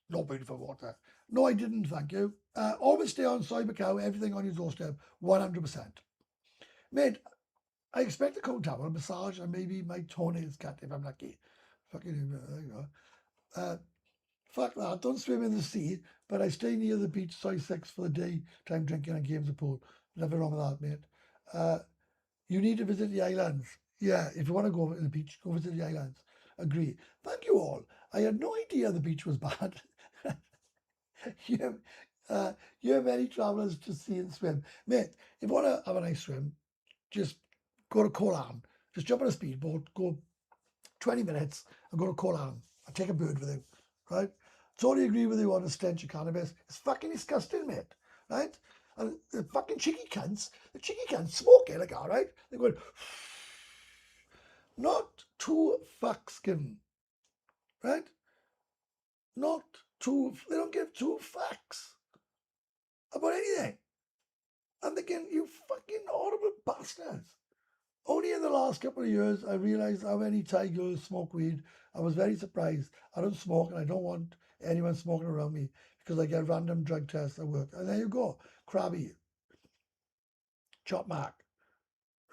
No beautiful water. No, I didn't, thank you. Always stay on soy Macau, everything on your doorstep, 100%. Mate, I expect a cold towel, a massage, and maybe my toenails cut if I'm lucky. Fucking, you know. Fuck that, don't swim in the sea, but I stay near the beach size 6 for the day, time drinking and games of pool. Nothing wrong with that, mate. You need to visit the islands. Yeah, if you want to go to the beach, go visit the islands. Agree. Thank you all. I had no idea the beach was bad. you, you have many travellers to see and swim. Mate, if you want to have a nice swim, just go to Koh Larn. Just jump on a speedboat, go 20 minutes and go to Koh Larn and take a bird with you, right? Totally agree with you on the stench of cannabis. It's fucking disgusting, mate, right? And the fucking cheeky cunts smoke it like that, right? They're going, not two fucks given, right? Not two, they don't give two fucks about anything. I'm thinking, you fucking horrible bastards. Only in the last couple of years, I realised how many Thai girls smoke weed. I was very surprised. I don't smoke and I don't want anyone smoking around me because I get random drug tests at work. And there you go. Crabby. Chop Mark.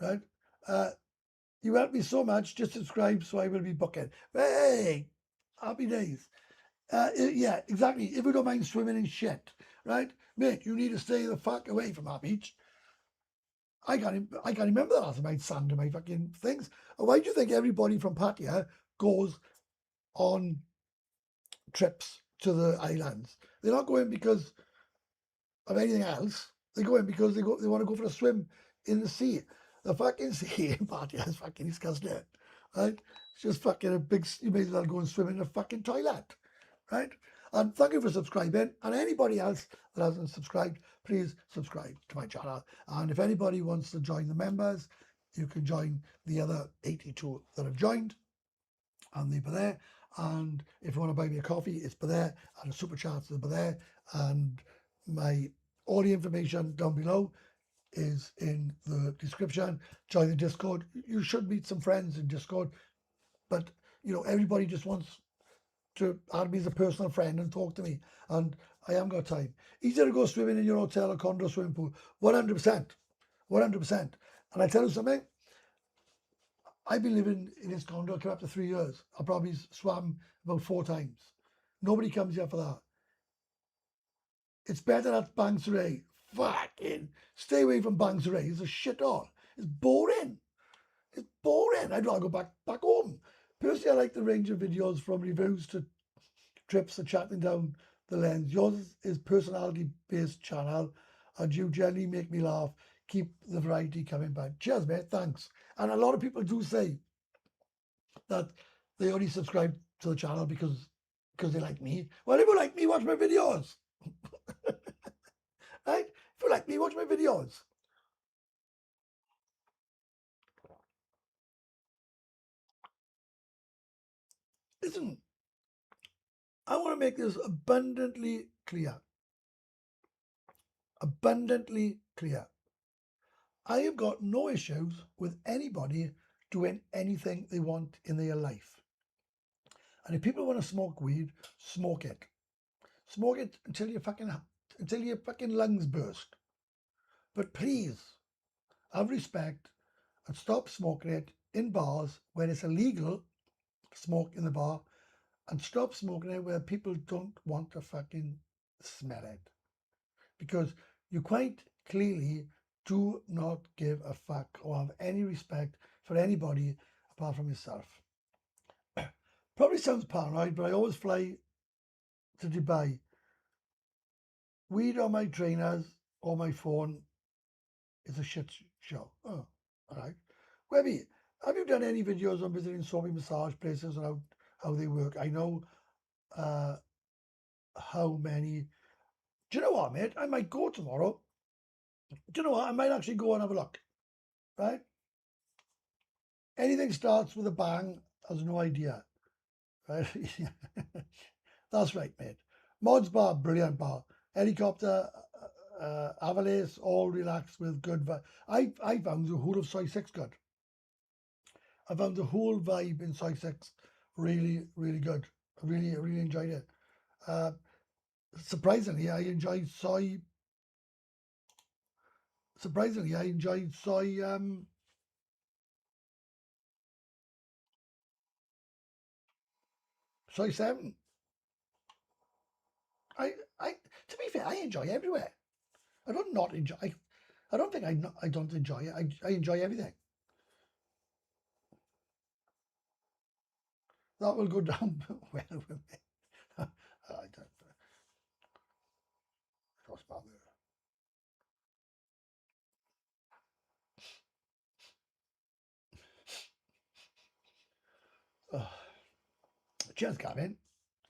Right? You helped me so much. Just subscribe so I will be booking. Hey! Happy days. Yeah, exactly. If you don't mind swimming in shit, right? Mate, you need to stay the fuck away from our beach. I can't remember the last time I had sand in my fucking things. Why do you think everybody from Pattaya goes on trips to the islands? They're not going because of anything else. They go in because they want to go for a swim in the sea. The fucking sea in Pattaya is fucking disgusting, right? It's just fucking a big. You may as well go and swim in a fucking toilet, right? And thank you for subscribing. And anybody else that hasn't subscribed, please subscribe to my channel. And if anybody wants to join the members, you can join the other 82 that have joined. And they're there. And if you want to buy me a coffee, it's there. And a super chat is there. And all the information down below is in the description. Join the Discord. You should meet some friends in Discord. But, everybody just wants to add me as a personal friend and talk to me. And I haven't got time. Easier to go swimming in your hotel or condo swimming pool. 100%. 100%. And I tell you something, I've been living in this condo coming up to 3 years. I probably swam about 4 times. Nobody comes here for that. It's better at Bangsaray. Fucking stay away from Bangsaray. It's a shit all. It's boring. It's boring. I'd rather go back home. Personally, I like the range of videos from reviews to trips to chatting down the lens. Yours is personality-based channel, and you generally make me laugh. Keep the variety coming back. Cheers, mate. Thanks. And a lot of people do say that they only subscribe to the channel because they like me. Well, if you like me, watch my videos. Right? If you like me, watch my videos. Listen, I want to make this abundantly clear. Abundantly clear. I have got no issues with anybody doing anything they want in their life. And if people want to smoke weed, smoke it. Smoke it until your fucking lungs burst. But please, have respect and stop smoking it in bars where it's illegal to smoke in the bar, and stop smoking it where people don't want to fucking smell it. Because you quite clearly do not give a fuck or have any respect for anybody apart from yourself. Probably sounds paranoid, but I always fly to Dubai. Weed on my trainers or my phone is a shit show. Oh, all right. Webby, have you done any videos on visiting so many massage places and how they work? I know uh, how many. Do you know what, mate? I might go tomorrow. Do you know what? I might actually go and have a look. Right? Anything starts with a bang has no idea. Right? That's right, mate. Mods bar, brilliant bar. Helicopter, Avalace, all relaxed with good vibe. I found the whole of Soy 6 good. I found the whole vibe in Soy 6 really, really good. I really enjoyed it. Uh, surprisingly, I enjoyed Soy. Surprisingly, I enjoyed Soy 7. I, I, to be fair, I enjoy everywhere. I don't not enjoy. I don't think I don't enjoy it. I enjoy everything. That will go down well with me. I don't cross my cheers, Gavin.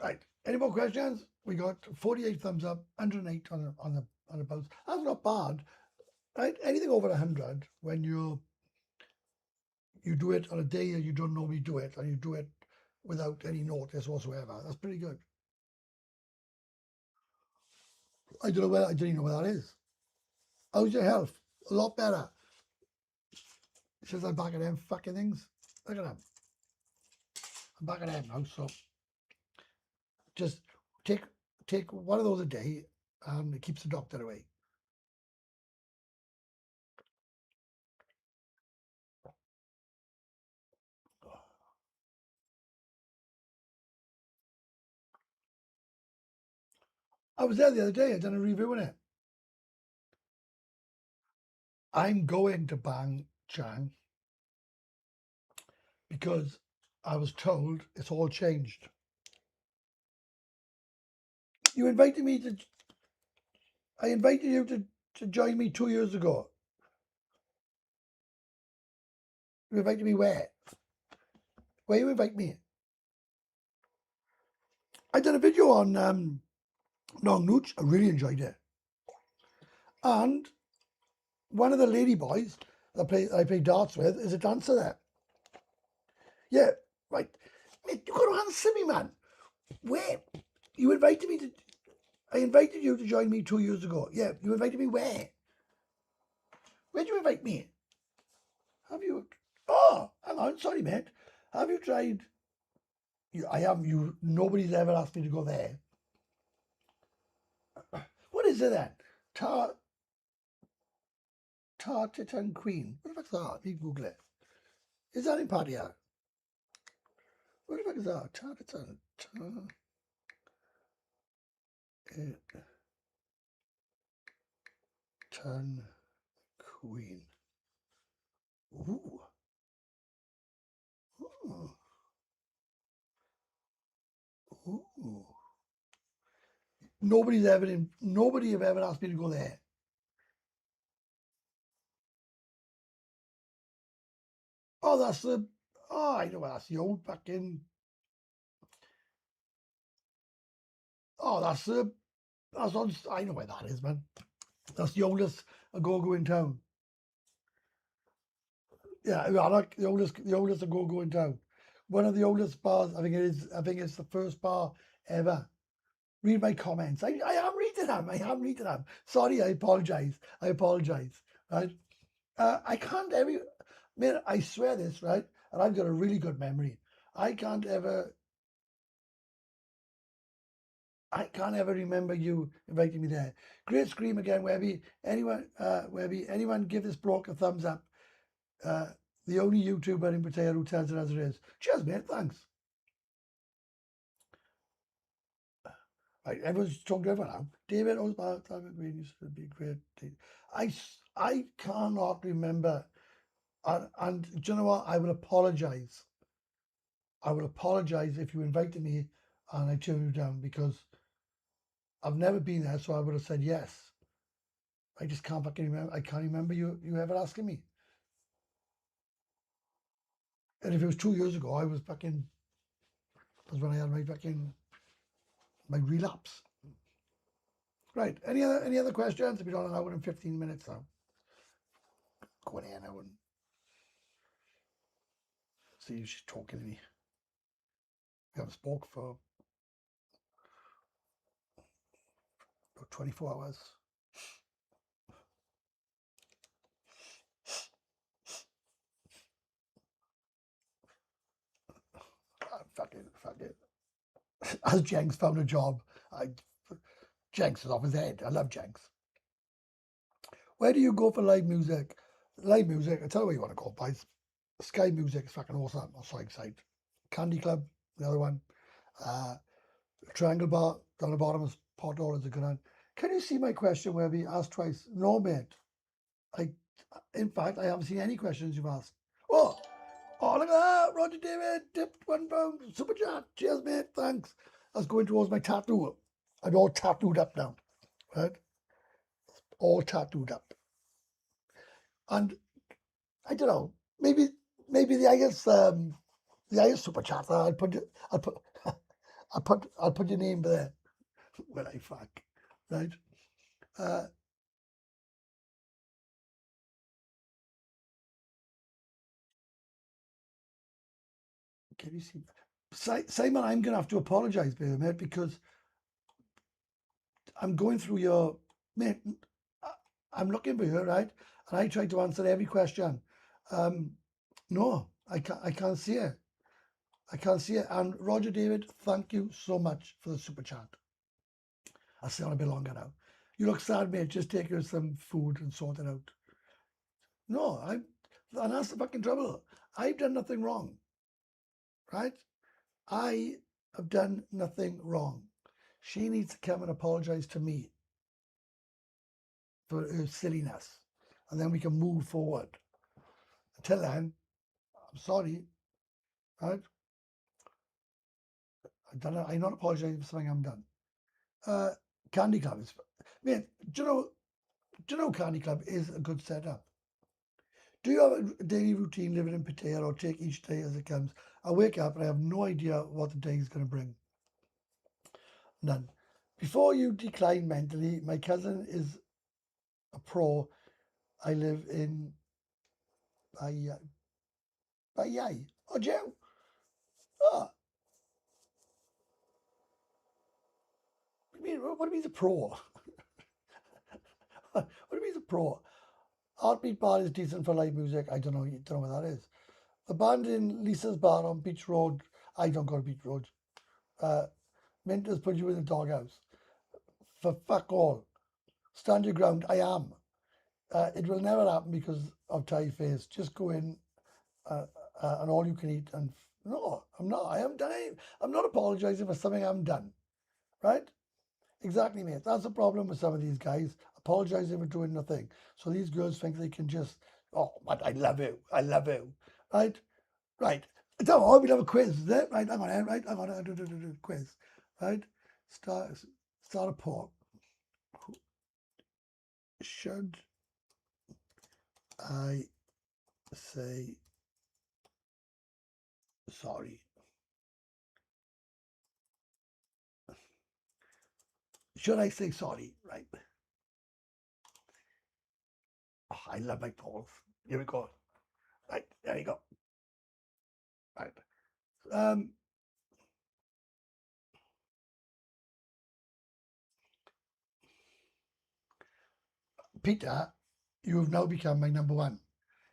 Right. Any more questions? We got 48 thumbs up, 108 on the post. That's not bad. Right? Anything over 100 when you do it on a day that you don't normally do it and you do it without any notice whatsoever. That's pretty good. I don't even know where that is. How's your health? A lot better. Since I'm back at them fucking things. Look at them. I'm back at them now, so just take one of those a day and it keeps the doctor away. I was there the other day, I done a review on it. I'm going to Bang Chang because I was told it's all changed. You invited me to I invited you to join me 2 years ago. You invited me where? Where you invite me? I did a video on Nong Nooch. I really enjoyed it. And one of the lady boys that I play darts with is a dancer there. Yeah, right. Mate, you got to answer me, man. Where? You invited me to. I invited you to join me 2 years ago. Yeah, you invited me where? Where'd you invite me? Have you? Oh, hang on. Sorry, mate. Have you tried? I have. You. Nobody's ever asked me to go there. What is it then? Tartitan Queen. What the fuck's that? Let me Google it. Is that in Pattaya? What the fuck is that? Tartitan. Tartitan Queen. Ooh. Ooh. Ooh. Nobody have ever asked me to go there. Oh, that's the. Oh, I know that's the old fucking. Oh, that's the. That's on. I know where that is, man. That's the oldest go in town. Yeah, I like the oldest go in town. One of the oldest bars. I think it is. I think it's the first bar ever. Read my comments. I am reading them. I am reading them. Sorry, I apologize. I apologize. Right. I can't ever. Man, I swear this, right? And I've got a really good memory. I can't ever remember you inviting me there. Great scream again, Webby. Anyone give this bloke a thumbs up. Uh, the only YouTuber in Pattaya who tells it as it is. Cheers, mate. Thanks. Right, everyone's talking to everyone now. David Osbar, Green used to be great. I cannot remember. And do you know what? I will apologise. I will apologise if you invited me and I turned you down because I've never been there, so I would have said yes. I just can't fucking remember. I can't remember you ever asking me. And if it was 2 years ago, I was fucking. That's when I had my relapse. Right. Any other questions? We've been on an hour and 15 minutes now. Go in here now and see if she's talking to me. We haven't spoke for about 24 hours. Fuck it. As Jenks found a job, Jenks is off his head. I love Jenks. Where do you go for live music? Live music, I tell you what you want to go, boys. Sky Music is fucking awesome. I'm so excited. Candy Club, the other one. Triangle Bar down the bottom is Pot Or is a good one. Can you see my question where we asked twice? No, mate. In fact, I haven't seen any questions you've asked. Oh, look at that. Roger David tipped £1. Super chat. Cheers, mate. Thanks. I was going towards my tattoo. I'm all tattooed up now. Right? All tattooed up. And I don't know. Maybe the highest super chatter. I'll put your name there. When I fuck. Right? Can you see? Simon, I'm going to have to apologise, baby, mate, because I'm going through your... Mate, I'm looking for you, right? And I tried to answer every question. No, I can't see it. I can't see it. And Roger David, thank you so much for the super chat. I'll stay on a bit longer now. You look sad, mate. Just take you some food and sort it out. No, and that's the fucking trouble. I've done nothing wrong, right? I have done nothing wrong. She needs to come and apologise to me for her silliness, and then we can move forward. Until then, I'm sorry, right? I'm not apologising for something I'm done. Candy Club is, mate. Do you know Candy Club is a good setup? Do you have a daily routine living in Pattaya, or take each day as it comes? I wake up and I have no idea what the day is going to bring. None. Before you decline mentally, my cousin is a pro. I live in Pattaya. Oh, Joe. Oh, what do you mean a pro? What do you mean a pro? Heartbeat Bar is decent for live music. I don't know. You don't know what that is. The band in Lisa's Bar on Beach Road. I don't go to Beach Road. Minters put you in the doghouse. For fuck all. Stand your ground. I am. It will never happen because of Thai face. Just go in and all you can eat. And no, I'm not. I haven't done it. I'm not apologising for something I haven't done. Right? Exactly, mate. That's the problem with some of these guys. Apologising for doing nothing. So these girls think they can just, oh, but I love you. I love you. Right? Right. Don't worry, we'll have a quiz, is it? Right, hang on, right? Hang on, do quiz. Right? Start a poll. Should I say sorry? Should I say sorry? Right. Oh, I love my polls. Here we go. Right, there you go. Right. Peter, you have now become my number one.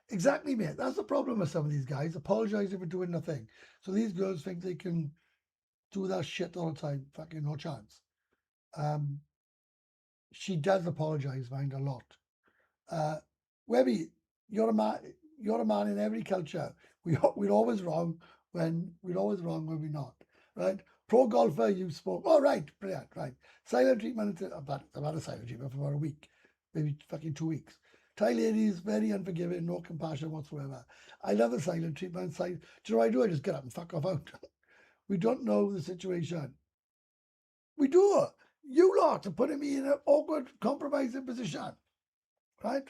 Exactly, mate. That's the problem with some of these guys. Apologising for doing nothing. So these girls think they can do that shit all the time. Fucking no chance. She does apologise, mind, a lot. Webby, you're a man. You're a man in every culture. We're always wrong when we're not. Right? Pro golfer, you spoke. Oh, right, brilliant. Right. Silent treatment. I've had a silent treatment for about a week, maybe fucking 2 weeks. Thai ladies, very unforgiving, no compassion whatsoever. I love the silent treatment. Do you know what I do? I just get up and fuck off out. We don't know the situation. We do. You lot are putting me in an awkward, compromising position, right?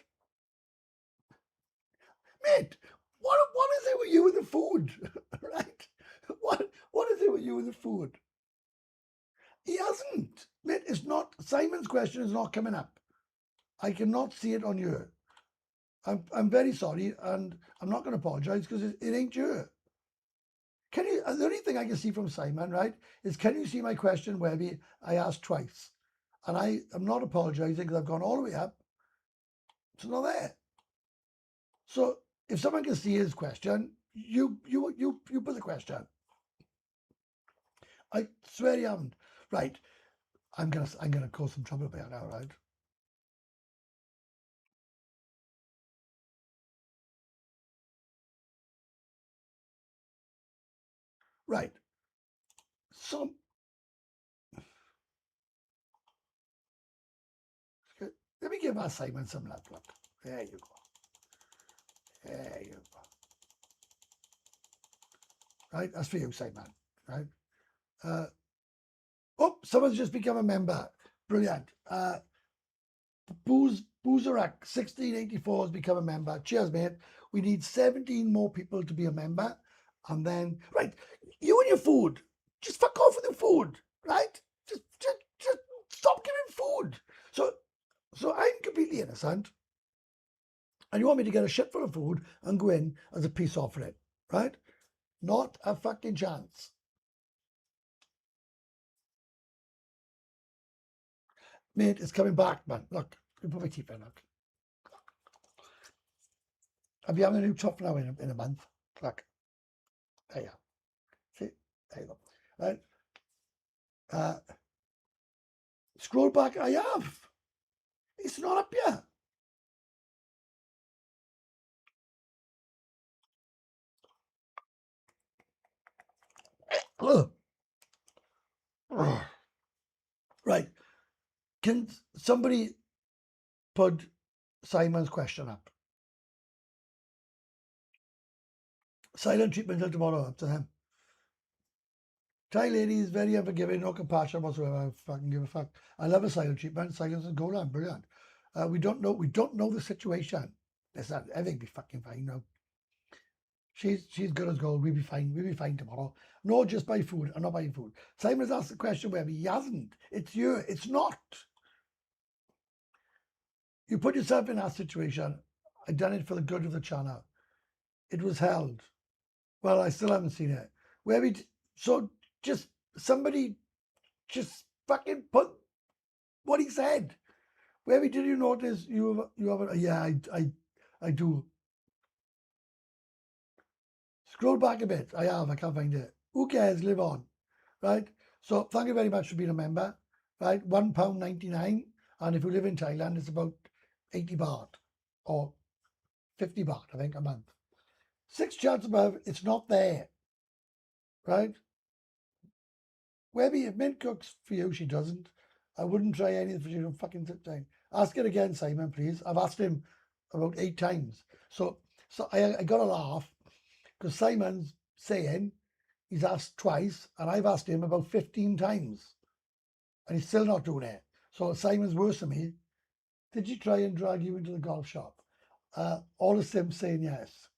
Mate, what is it with you with the food, right? What is it with you with the food? He hasn't. Mate, it's not, Simon's question is not coming up. I cannot see it on you. I'm very sorry, and I'm not going to apologise because it ain't you. Can you? The only thing I can see from Simon, right, is can you see my question, Webby? I asked twice, and I am not apologising because I've gone all the way up. It's not there. So if someone can see his question, you put the question. I swear you haven't. Right. I'm gonna cause some trouble here now, right? Right. So let me give our Simon some love. Look. There you go. There you go. Right? That's for you, Simon. Right? Oh, someone's just become a member. Brilliant. Boozerak 1684 has become a member. Cheers, mate. We need 17 more people to be a member. And then, right, you and your food. Just fuck off with the food, right? Just stop giving food. So I'm completely innocent. And you want me to get a shit full of food and go in as a peace offering, right? Not a fucking chance. Mate, it's coming back, man. Look, you put my teeth in, look. I'll be having a new top now in a month. Look. There you go. See? There you go. Right? Uh, scroll back. I have. It's not up yet. Ugh. Right. Can somebody put Simon's question up? Silent treatment until tomorrow, up to him. Thai lady is very unforgiving, no compassion whatsoever. I fucking give a fuck. I love a silent treatment. Silence is gold on, brilliant. We don't know the situation. Listen, everything be fucking fine now. She's good as gold. We'll be fine. We'll be fine tomorrow. No, just buy food. I'm not buying food. Simon's asked the question where he hasn't. It's you. It's not. You put yourself in that situation. I done it for the good of the channel. It was held. Well, I still haven't seen it. So just somebody just fucking put what he said. Webby, did you notice you have a, yeah, I do. Scroll back a bit. I can't find it. Who cares? Live on. Right? So thank you very much for being a member. Right? £1.99. And if you live in Thailand, it's about 80 baht or 50 baht, I think, a month. 6 charts above, it's not there. Right? Webby, if Mint cooks for you, she doesn't. I wouldn't try anything for you fucking time. Ask it again, Simon, please. I've asked him about 8 times. So I got a laugh because Simon's saying he's asked twice and I've asked him about 15 times and he's still not doing it. So Simon's worse than me. Did you try and drag you into the golf shop? All the Sims saying yes.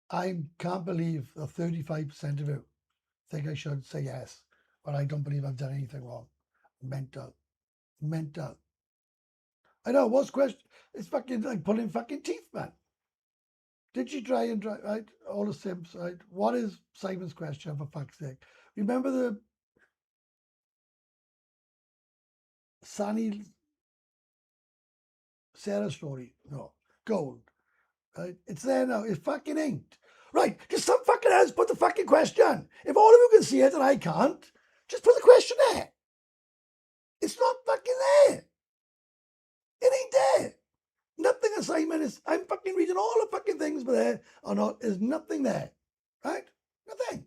I can't believe that 35% of you think I should say yes, but I don't believe I've done anything wrong. Mental. I know, what's question? It's fucking like pulling fucking teeth, man. Did she try and drive, right? All the Sims, right? What is Simon's question, for fuck's sake? Remember the Sunny Sarah story? No. Gold. Right? It's there now. It's fucking inked. Right. Just some fucking else put the fucking question. If all of you can see it and I can't, just put the question there. It's not fucking there. It ain't there. Nothing assignment is. I'm fucking reading all the fucking things, but there are not. There's nothing there. Right? Nothing.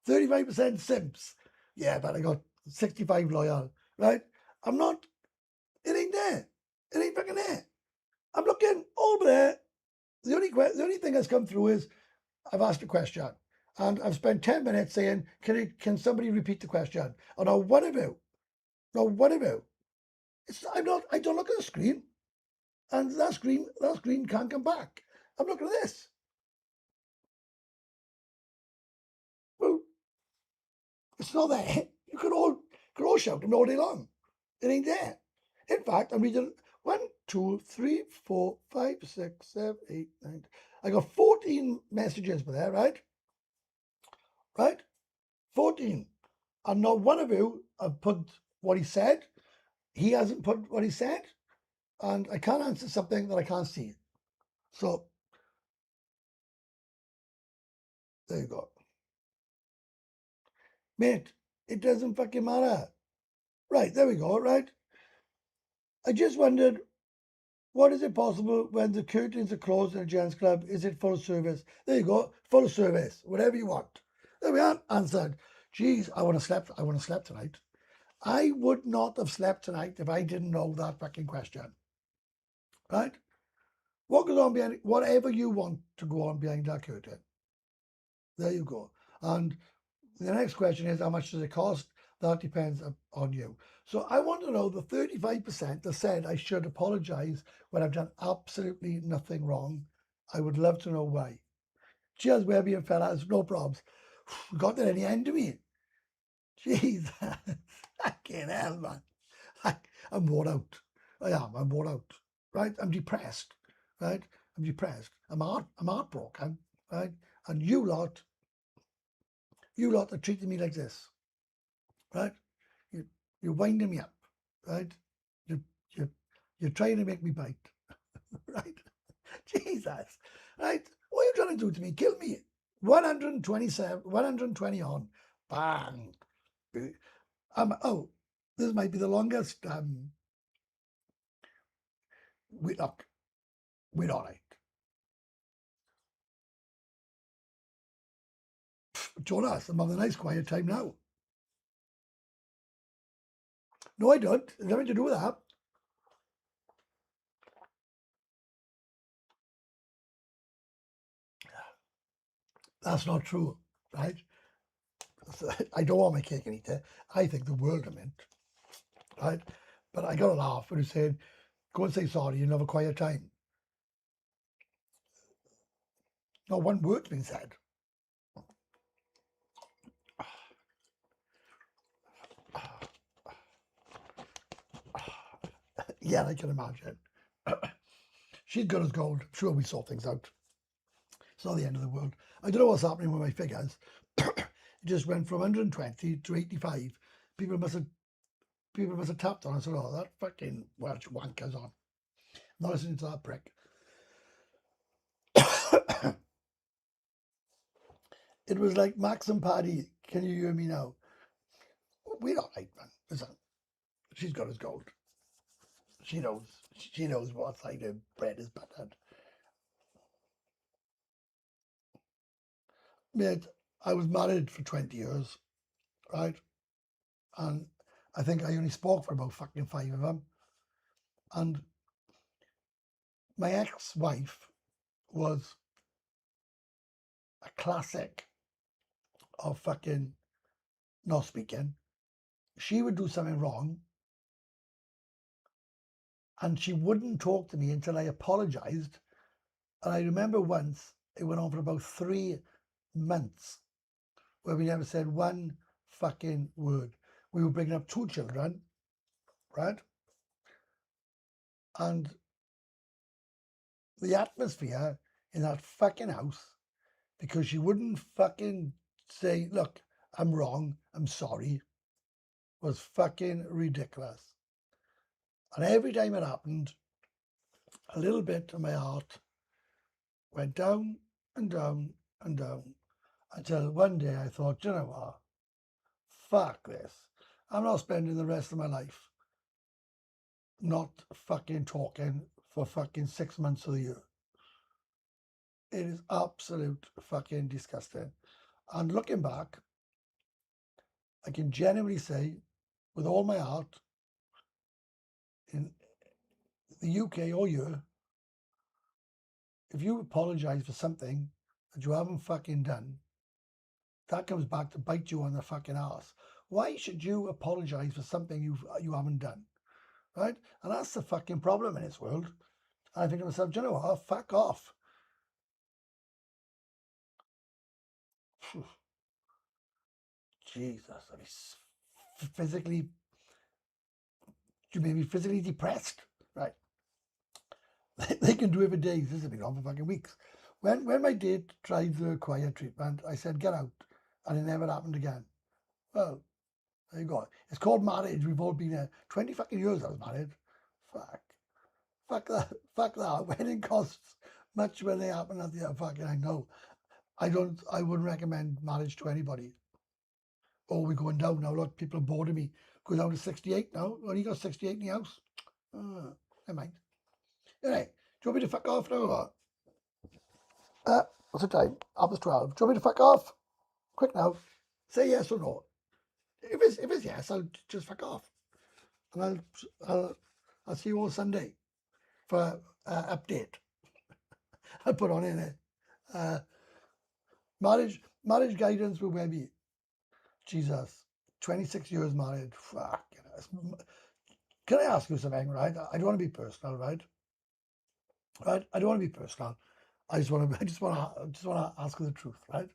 35% simps. Yeah, but I got 65 loyal. Right? I'm not. It ain't there. It ain't fucking there. I'm looking over there. The only thing that's come through is I've asked a question. And I've spent 10 minutes saying, can somebody repeat the question? Oh, now, what about? No, what about? I don't look at the screen. And that screen can't come back. I'm looking at this. Well, it's not there. You could all shout at me all day long. It ain't there. In fact, I'm reading 1, 2, 3, 4, 5, 6, 7, 8, 9. I got 14 messages for there, right? Right? 14. And not one of you have put what he said. He hasn't put what he said. And I can't answer something that I can't see. So there you go. Mate, it doesn't fucking matter. Right, there we go, right? I just wondered, what is it possible when the curtains are closed in a gents club? Is it full service? There you go, full service, whatever you want. There we are, answered. Geez, I want to sleep tonight. I would not have slept tonight if I didn't know that fucking question. Right? What goes on behind, whatever you want to go on behind that curtain. There you go. And the next question is, how much does it cost? That depends on you. So I want to know the 35% that said I should apologise when I've done absolutely nothing wrong. I would love to know why. Cheers, Webby and fellas. No problems. Got there in the end of me. Jesus. Fucking hell, man. I'm worn out. I'm worn out. Right? I'm depressed. Right? I'm depressed. I'm heartbroken. Right? And you lot are treating me like this. Right? You're winding me up, right? You, you, you're trying to make me bite, right? Jesus, right? What are you trying to do to me? Kill me. 120 on. Bang. Oh, this might be the longest. Look, we're all right. Jonas, I'm having a nice quiet time now. No, I don't. It's nothing to do with that. That's not true, right? I don't want my cake and eat it. I think the world of mint, right? But I got a laugh when he said, go and say sorry, you'll have a quiet time. Not one word's been said. Yeah, I can imagine. She's good as gold. I'm sure we sort things out. It's not the end of the world. I don't know what's happening with my figures. It just went from 120 to 85. People must have tapped on us and all that fucking Welsh wanker's on. I'm not listening to that prick. It was like Max and Paddy. Can you hear me now? We're all right, man. Listen, she's got as gold. She knows. She knows what side of bread is buttered. Mate, I was married for 20 years, right? And I think I only spoke for about fucking 5 of them. And my ex-wife was a classic of fucking not speaking. She would do something wrong and she wouldn't talk to me until I apologized. And I remember once it went on for about 3 months where we never said one fucking word. We were bringing up 2 children, right? And the atmosphere in that fucking house, because she wouldn't fucking say, look, I'm wrong, I'm sorry, was fucking ridiculous. And every time it happened, a little bit of my heart went down and down and down until one day I thought, you know what? Fuck this. I'm not spending the rest of my life not fucking talking for fucking 6 months of the year. It is absolute fucking disgusting. And looking back, I can genuinely say with all my heart, in the UK or Europe, if you apologise for something that you haven't fucking done, that comes back to bite you on the fucking ass. Why should you apologise for something you haven't done, right? And that's the fucking problem in this world. And I think to myself, do you know what? Fuck off. Jesus, I mean, physically, you may be physically depressed, right? They can do it for days. This has been on for fucking weeks. When my date tried the quiet treatment, I said, get out. And it never happened again. Well, there you go. It's called marriage. We've all been there. 20 fucking years I was married. Fuck. Fuck that. Fuck that. Wedding costs much when they happen at the fucking, I know. I wouldn't recommend marriage to anybody. Oh, we're going down now. Look, people are bored of me. Go down to 68 now. Only got 68 in the house. Never mind. Anyway, do you want me to fuck off now or what? What's the time? Almost 12. Do you want me to fuck off? Quick now. Say yes or no. If it's yes, I'll just fuck off. And I'll see you on Sunday for update. I'll put on in it. Marriage guidance with Webby. Jesus. 26 years married. Fuck. Can I ask you something, right? I don't want to be personal, right? Right? I don't want to be personal. I just want to ask you the truth, right?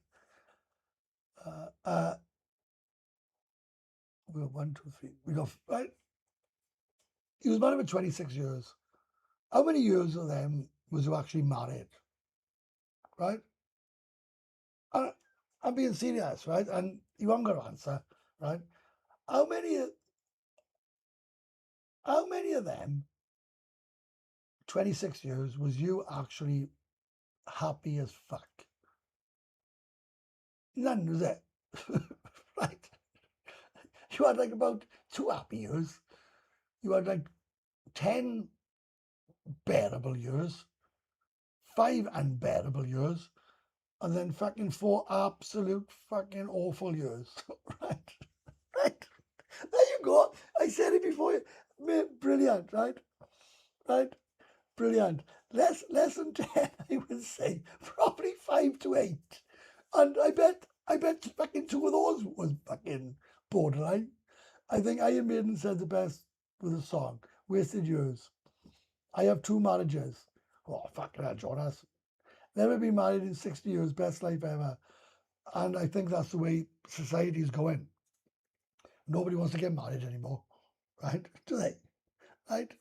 We got 1, 2, 3. We got right. He was married for 26 years. How many years of them was you actually married? Right? I'm being serious, right? And you haven't got to answer, right? How many of them, 26 years, was you actually happy as fuck? None, was it? Right? You had like about 2 happy years. You had like 10 bearable years, 5 unbearable years, and then fucking 4 absolute fucking awful years. Right? Right? There you go. I said it before. Brilliant, right? Right? Brilliant. Less than 10, I would say. Probably 5 to 8. And I bet fucking 2 of those was fucking borderline. I think Iron Maiden said the best with a song, Wasted Years. I have 2 marriages. Oh, fucking hell, Jonas. Never been married in 60 years, best life ever. And I think that's the way society is going. Nobody wants to get married anymore, right? Do they? Right?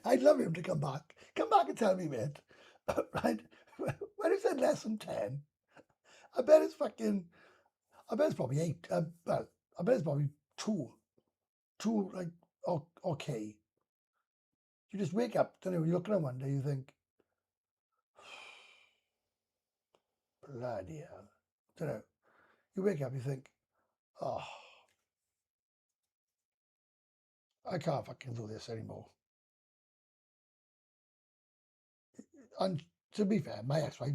I'd love him to come back. Come back and tell me, mate. Right? When he said less than 10, I bet it's probably 8. Well, I bet it's probably 2. 2, like, okay. You just wake up, don't you? You look at him one day, you think, bloody hell. Don't know. You wake up, you think, oh, I can't fucking do this anymore. And to be fair, my ex-wife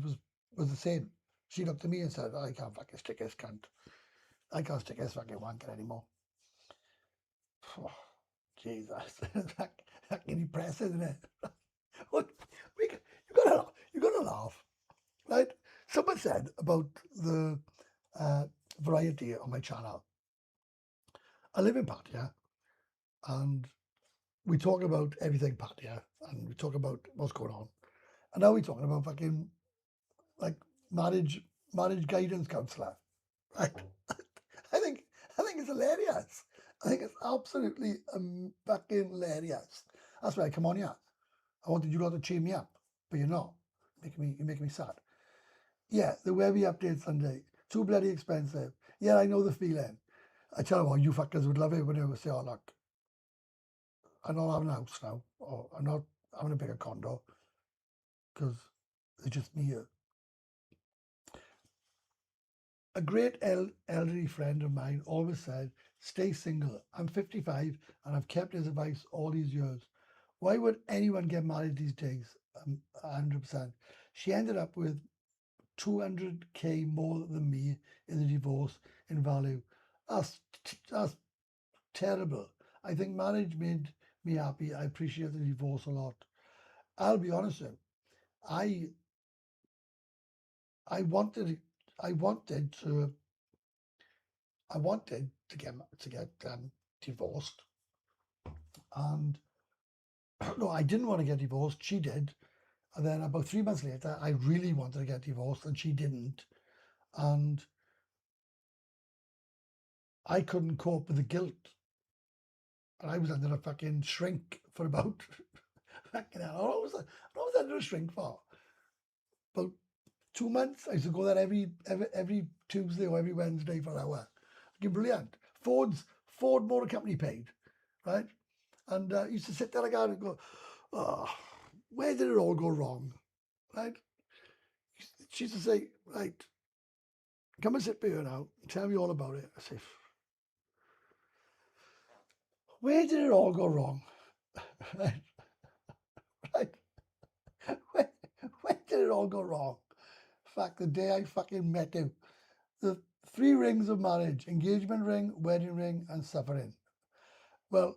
was the same. She looked at me and said, I can't fucking stick this cunt. I can't stick this fucking wanker anymore. Oh, Jesus. Fucking depressing, isn't it? Look, you gotta laugh. Right? Someone said about the variety on my channel. I live in Pattaya, and we talk about everything Pattaya, and we talk about what's going on. And now we're talking about fucking like marriage guidance counselor. Right? I think it's hilarious. I think it's absolutely fucking hilarious. That's why I come on here. I wanted you lot to cheer me up, but you're not. You're making me sad. Yeah, the Webby update Sunday. Too bloody expensive. Yeah, I know the feeling. I tell you what, you fuckers would love it when they would say, oh, look, I'm not having a house now, or I'm not having a bigger condo, because it's just me here. A great elderly friend of mine always said, stay single. I'm 55 and I've kept his advice all these years. Why would anyone get married these days? 100%. She ended up with 200k more than me in the divorce in value. That's terrible. I think marriage made me happy. I appreciate the divorce a lot. I'll be honest with you. I wanted I wanted to get divorced, and no, I didn't want to get divorced. She did, and then about 3 months later, I really wanted to get divorced, and she didn't, and I couldn't cope with the guilt, and I was under a fucking shrink for about fucking hell. What was I under a shrink for? About 2 months. I used to go there every Tuesday or every Wednesday for an hour. Fucking brilliant. Ford Motor Company paid, right? And used to sit there again and go, oh, where did it all go wrong, right? She used to say, right, come and sit here now, tell me all about it. I say, where did it all go wrong? right, right. Where did it all go wrong? In fact, the day I fucking met him, the 3 rings of marriage: engagement ring, wedding ring, and suffering. Well,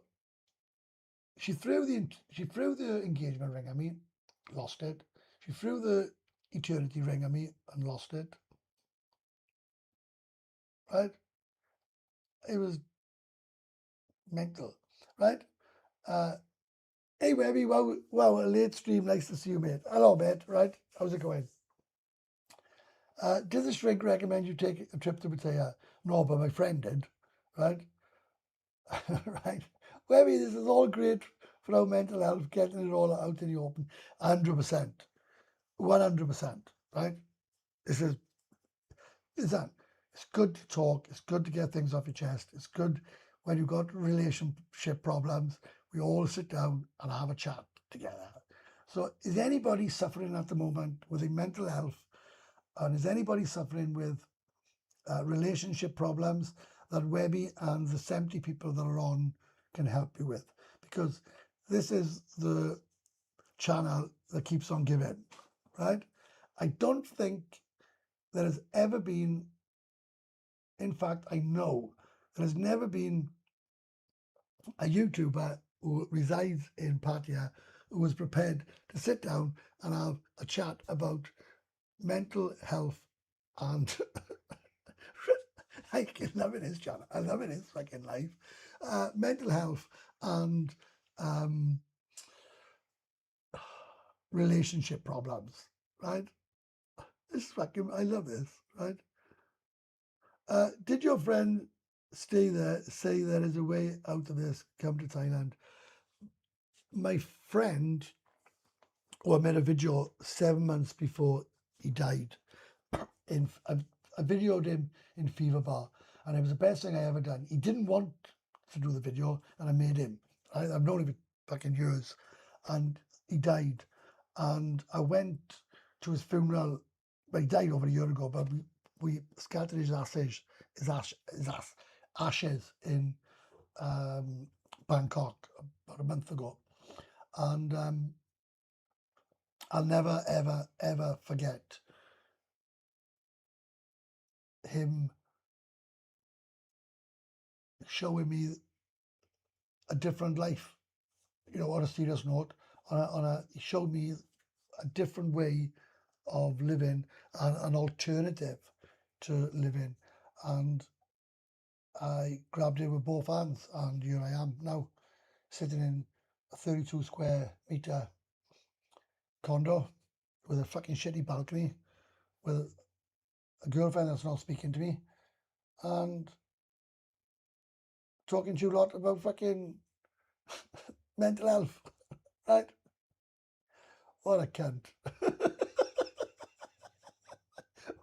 she threw the engagement ring at me, lost it. She threw the eternity ring at me and lost it. Right? It was mental. Right? Hey, Webby, wow, a late stream. Nice to see you, mate. Hello, mate. Right? How's it going? Did the shrink recommend you take a trip to Pattaya? No, but my friend did. Right? right? Webby, this is all great for our mental health, getting it all out in the open. 100%. 100%. Right? This is Isan. It's good to talk. It's good to get things off your chest. It's good when you've got relationship problems. We all sit down and have a chat together. So is anybody suffering at the moment with a mental health, and is anybody suffering with relationship problems, that Webby and the 70 people that are on can help you with? Because this is the channel that keeps on giving, right? I don't think there has ever been, in fact, I know there has never been a YouTuber who resides in Pattaya who was prepared to sit down and have a chat about mental health and I love it his channel. I love it his fucking life. Mental health and relationship problems, right? This fucking, I love this, right? Did your friend stay there say there is a way out of this? Come to Thailand. My friend, I made a video 7 months before he died. I videoed him in Fever Bar, and it was the best thing I ever done. He didn't want to do the video, and I made him. I've known him for fucking years, and he died. And I went to his funeral. Well, he died over a year ago, but we scattered his ashes in Bangkok about a month ago, and I'll never ever ever forget him showing me a different life. You know, on a serious note, he showed me a different way of living, and an alternative to living, and I grabbed it with both hands, and here I am now, sitting in a 32 square meter condo with a fucking shitty balcony, with a girlfriend that's not speaking to me, and talking to you a lot about fucking mental health, right? What a cunt.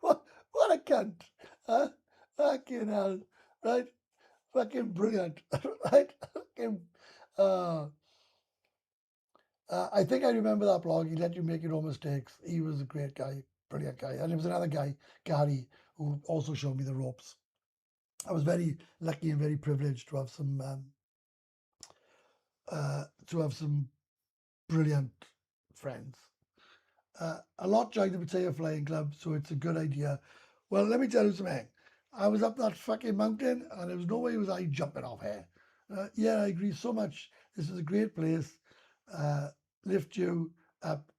what a cunt. Huh? Fucking hell. Right? Fucking brilliant. right? Fucking, I think I remember that blog. He let you make your own mistakes. He was a great guy, brilliant guy. And there was another guy, Gary, who also showed me the ropes. I was very lucky and very privileged to have some brilliant friends. A lot joined the Pattaya Flying Club, so it's a good idea. Well, let me tell you something. I was up that fucking mountain, and there was no way was I jumping off here. Yeah, I agree so much. This is a great place. Lift you up.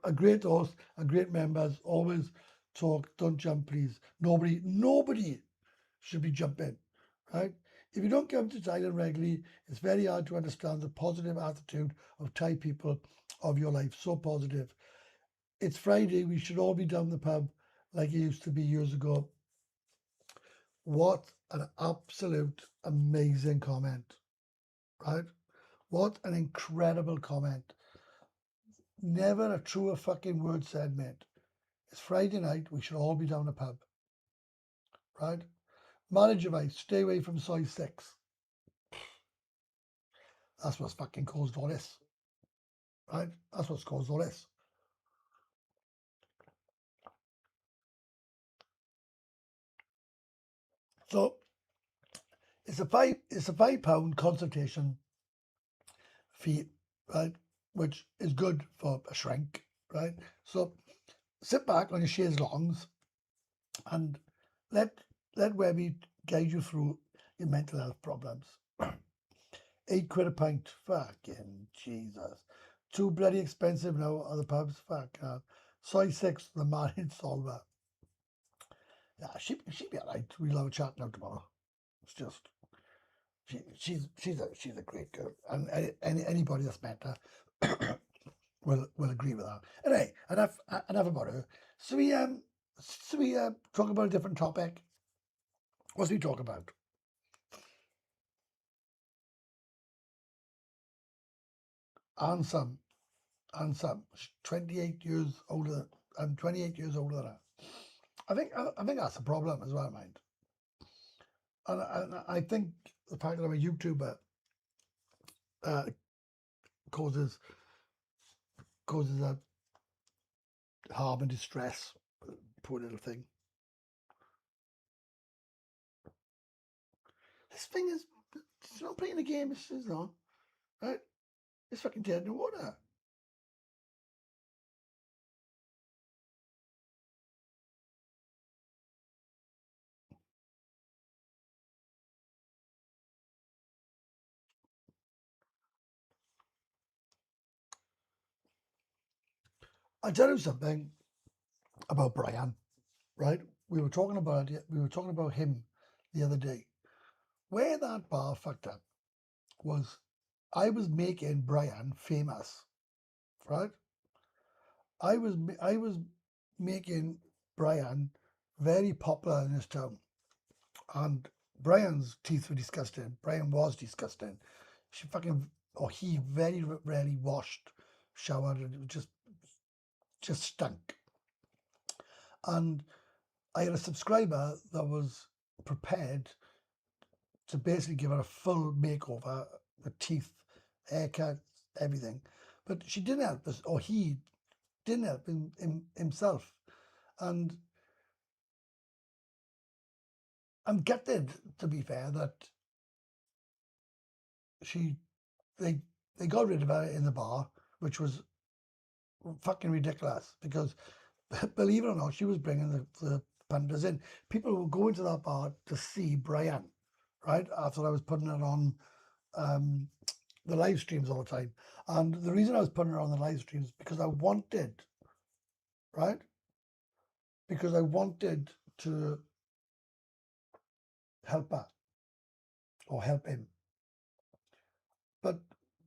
A great host, a great members. Always talk, don't jump, please. Nobody should be jumping, right? If you don't come to Thailand regularly, it's very hard to understand the positive attitude of Thai people of your life. So positive. It's Friday. We should all be down the pub like it used to be years ago. What an absolute amazing comment, right? What an incredible comment. Never a truer fucking word said, mate. It's Friday night. We should all be down the pub, right? Marriage advice: stay away from soy 6. That's what's fucking caused all this, right? That's what's caused all this. So it's a £5 consultation fee, right? Which is good for a shrink, right? So sit back on your chaise longs and let Webby guide you through your mental health problems. £8 a pint, fucking Jesus. Too bloody expensive now at the pubs, fuck. Soy 6, the marriage solver. Yeah, she'd be alright. We'll have a chat now tomorrow. It's just she's a great girl, and anybody that's met her will agree with that. Anyway, enough about her. So we talk about a different topic. What's we talk about? Ansem, Ansem, 28 years older. I'm 28 years older than her. I think that's a problem as well, mind. And I think the fact that I'm a YouTuber uh, causes a harm and distress. Poor little thing. This thing is, it's not playing the game. It's not right. It's fucking dead in the water. I tell you something about Brian. Right? We were talking about it. We were talking about him the other day. Where that bar fucked up was, I was making Brian famous. Right? I was making Brian very popular in this town, and Brian's teeth were disgusting. Brian was disgusting. She fucking, or he very rarely washed, showered, and it just stunk. And I had a subscriber that was prepared to basically give her a full makeover, the teeth, haircut, everything. But she didn't help us, or he didn't help himself. And I'm gutted, to be fair, that she they they got rid of her in the bar, which was fucking ridiculous. Because believe it or not, she was bringing the punters in. People would go into that bar to see Brian, right? After I was putting it on the live streams all the time. And the reason I was putting it on the live streams because I wanted, right? Because I wanted to help her or help him. But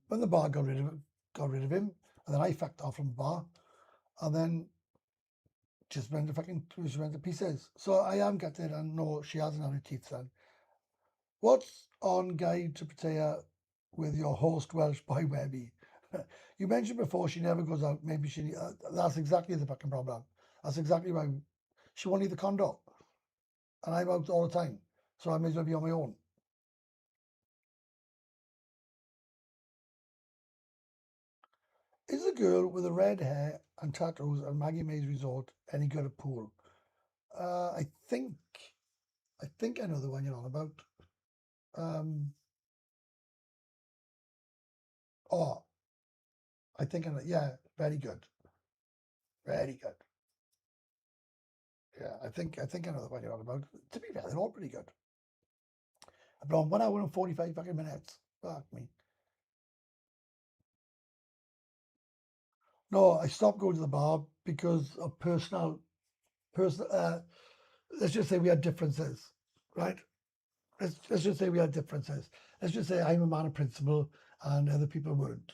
when the bar got rid of him, and then I fucked off from the bar, and then just went to pieces. So I am gutted, and no, she hasn't had her teeth done. What's on Guide to Pattaya with your host Welsh boy Webby? You mentioned before she never goes out. Maybe she. That's exactly the fucking problem. That's exactly why she won't leave the condo, and I'm out all the time. So I may as well be on my own. Is the girl with the red hair and tattoos at Maggie Mae's resort any good at pool? Uh, I think I think I know the one you're on about. Um, oh, I think I know. Yeah, very good, very good. Yeah, I think I know the one you're on about. To be fair, they're all pretty good. I've been on 1 hour and 45 fucking minutes. Fuck me. No, I stopped going to the bar because of personal let's just say we had differences, right? Let's just say we had differences. Let's just say I'm a man of principle and other people weren't,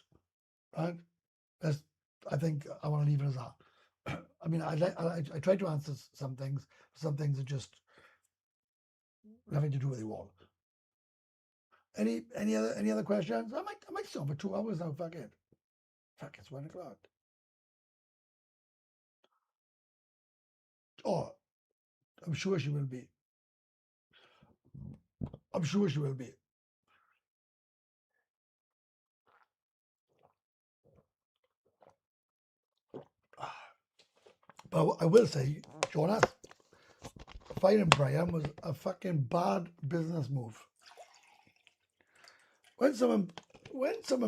right? Let's, I think I want to leave it as that. I mean, I try to answer some things. Some things are just nothing to do with the wall. Any other questions? I might stop for 2 hours now. Fuck it. Fuck, it's 1 o'clock. Oh, I'm sure she will be. I'm sure she will be. But I will say, Jonas, firing Brian was a fucking bad business move. When someone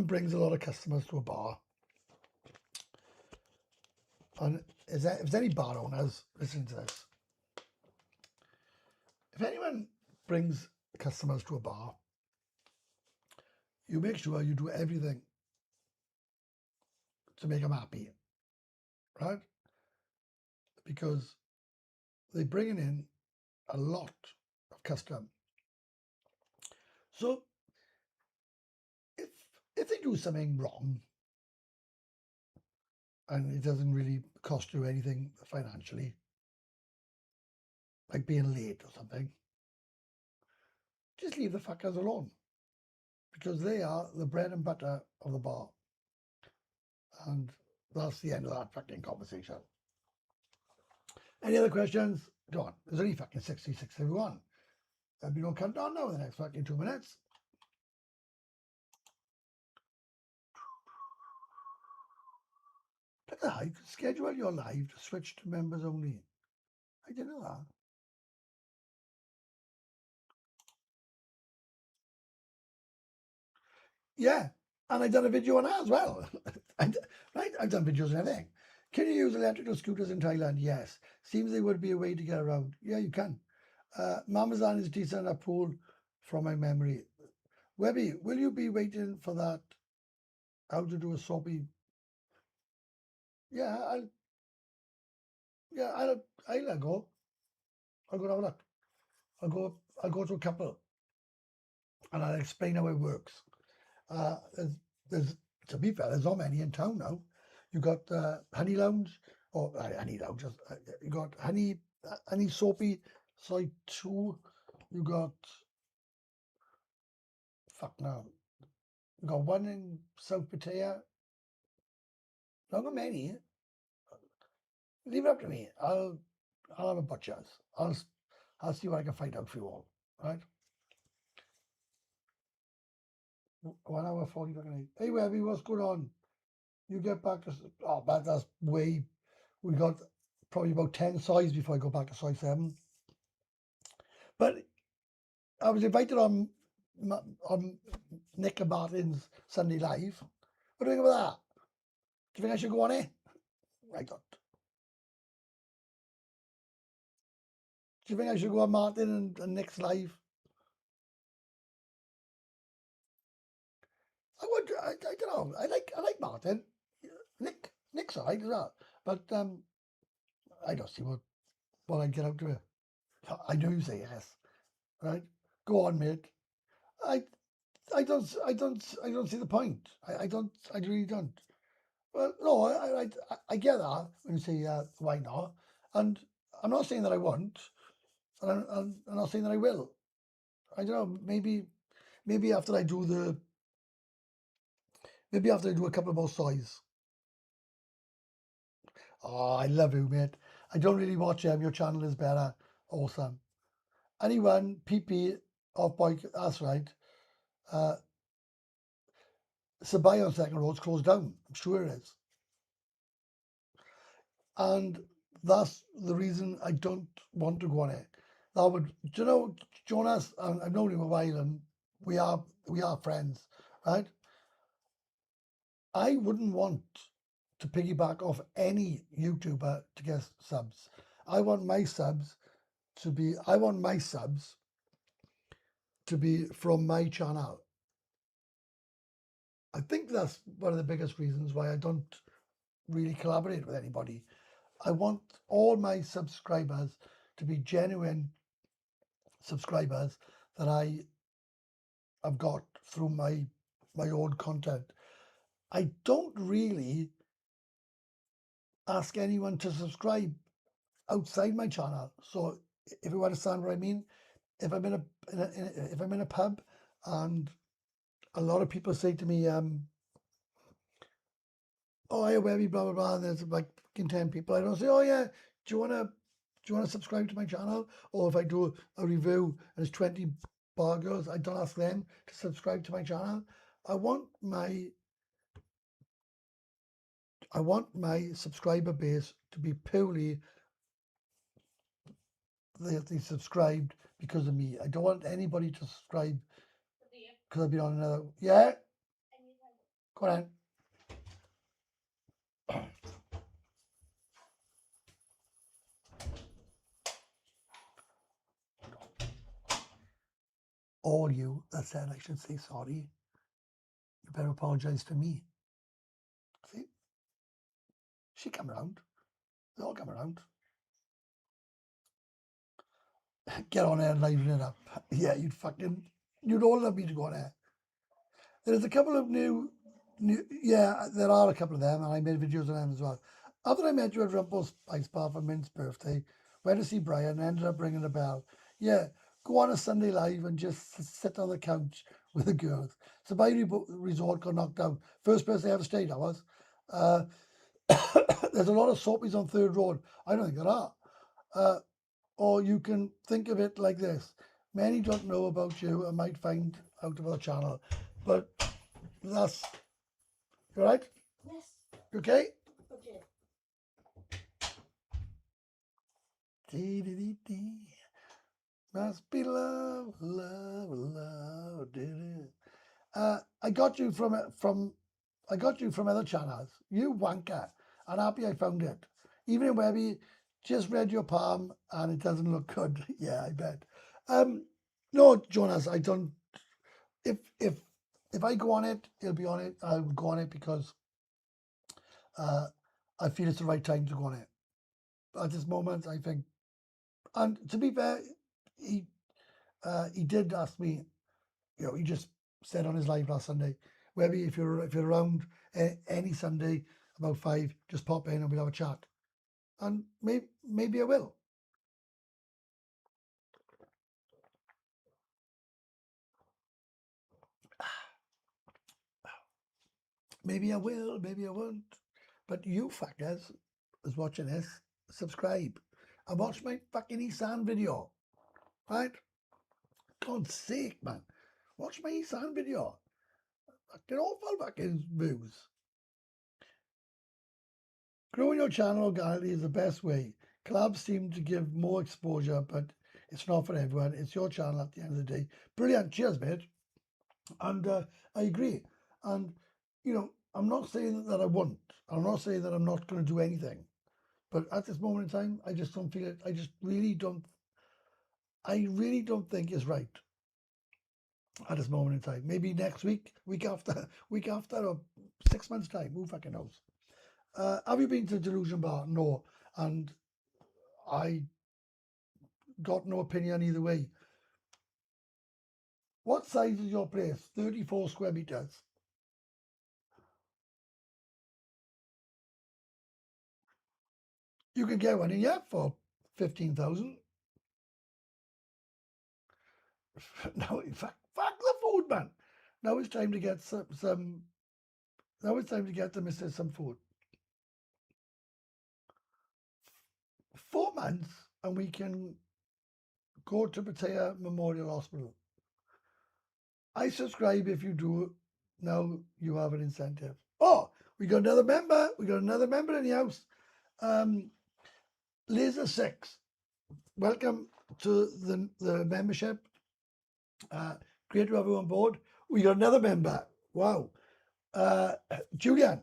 brings a lot of customers to a bar, and if there's any bar owners listening to this, if anyone brings customers to a bar, you make sure you do everything to make them happy, right? Because they're bringing in a lot of custom. So if if they do something wrong and it doesn't really cost you anything financially, like being late or something, just leave the fuckers alone because they are the bread and butter of the bar. And that's the end of that fucking conversation. Any other questions? Go on. There's only fucking 66 everyone. There'll be no countdown now in the next fucking 2 minutes. Look at that. You can schedule your live to switch to members only. I didn't know that. Yeah. And I've done a video on that as well. Right? I've done videos and everything. Can you use electrical scooters in Thailand? Yes. Seems there would be a way to get around. Yeah, you can. Mamazan is decent at pool from my memory. Webby, will you be waiting for that? How to do a soapy? Yeah, I'll go. I'll go have a look. I'll go to a couple and I'll explain how it works. There's to be fair, there's not many in town now. You got Honey Lounge or Honey Lounge. You got Honey Soapy Side 2. You got fuck now. You got one in South Pattaya. Not got many. Leave it up to me. I'll have a butcher's. I'll see what I can find out for you all. Right? 1 hour 40 fucking 8. Hey Webby, what's going on? You get back to but that's way. We got probably about 10 size before I go back to size 7. But I was invited on Nick and Martin's Sunday Live. What do you think about that? Do you think I should go on it? I don't. Do you think I should go on Martin and Nick's live? I would. I don't know. I like Martin. Nick's alright as well. But I don't see what I get out of it. I know you say yes, right? Go on, mate. I I don't see the point. I really don't. Well, no, I get that when you say why not, and I'm not saying that I won't, and I'm not saying that I will. I don't know. Maybe after I do a couple of more size. Oh, I love you, mate. I don't really watch your channel is better. Awesome. Anyone, PP, off bike, that's right. Sabai on Second Road's closed down. I'm sure it is. And that's the reason I don't want to go on it. That would, do you know, Jonas, I've known him a while and we are friends, right? I wouldn't want to piggyback off any YouTuber to get subs. I want my subs to be from my channel. I think that's one of the biggest reasons why I don't really collaborate with anybody. I want all my subscribers to be genuine subscribers that have got through my own content. I don't really ask anyone to subscribe outside my channel. So if you understand what I mean, if I'm if I'm in a pub and a lot of people say to me, "Oh, I webby blah blah blah," and there's like fucking 10 people, I don't say, "Oh yeah, do you wanna subscribe to my channel?" Or if I do a review and there's 20 bar girls, I don't ask them to subscribe to my channel. I want my subscriber base to be purely they subscribed because of me. I don't want anybody to subscribe because I've been on another. Yeah, go on. All you that said I should say sorry, you better apologise to me. See, she come around. They all come around. Get on there and liven it up. Yeah, you'd all love me to go on there. There's a couple of new, yeah, there are a couple of them, and I made videos on them as well. After I met you at Rumple's Spice Bar for Mint's birthday, went to see Brian, ended up ringing a bell. Yeah, go on a Sunday live and just sit on the couch with the girls. Sabay Resort got knocked down. First place I ever stayed, I was. Uh, there's a lot of soapies on Third Road. I don't think there are. Or you can think of it like this. Many don't know about you and might find out of our channel. But that's you all right? Yes. You okay? Okay. Dee, dee, dee, dee. Must be love, love, love. Dee, dee. I got you from other channels. You wanker. And happy I found it. Even in Webby, just read your palm and it doesn't look good. Yeah, I bet. No, Jonas, I don't. If I go on it, it'll be on it. I'll go on it because I feel it's the right time to go on it. At this moment, I think, and to be fair, he did ask me. He just said on his live last Sunday, Webby, if you're around any Sunday about 5, just pop in and we'll have a chat. And maybe I will. Maybe I will, maybe I won't. But you fuckers is watching this, subscribe and watch my fucking Isan video. Right? God's sake, man. Watch my Isan video. Fucking awful fucking views. Growing your channel organically is the best way. Collabs seem to give more exposure, but it's not for everyone. It's your channel at the end of the day. Brilliant. Cheers, mate. And I agree. And, I'm not saying that I won't. I'm not saying that I'm not going to do anything. But at this moment in time, I just don't feel it. I really don't think it's right at this moment in time. Maybe next week, week after, or 6 months' time. Who fucking knows? Have you been to Delusion Bar? No. And I got no opinion either way. What size is your place? 34 square meters. You can get one in here for 15,000. No, fuck the food, man. Now it's time to get some. Now it's time to get the missus some food. 4 months, and we can go to Pattaya Memorial Hospital. I subscribe if you do. Now you have an incentive. Oh, we got another member. We got another member in the house. Laser 6. Welcome to the membership. Great to have you on board. We got another member. Wow. Julian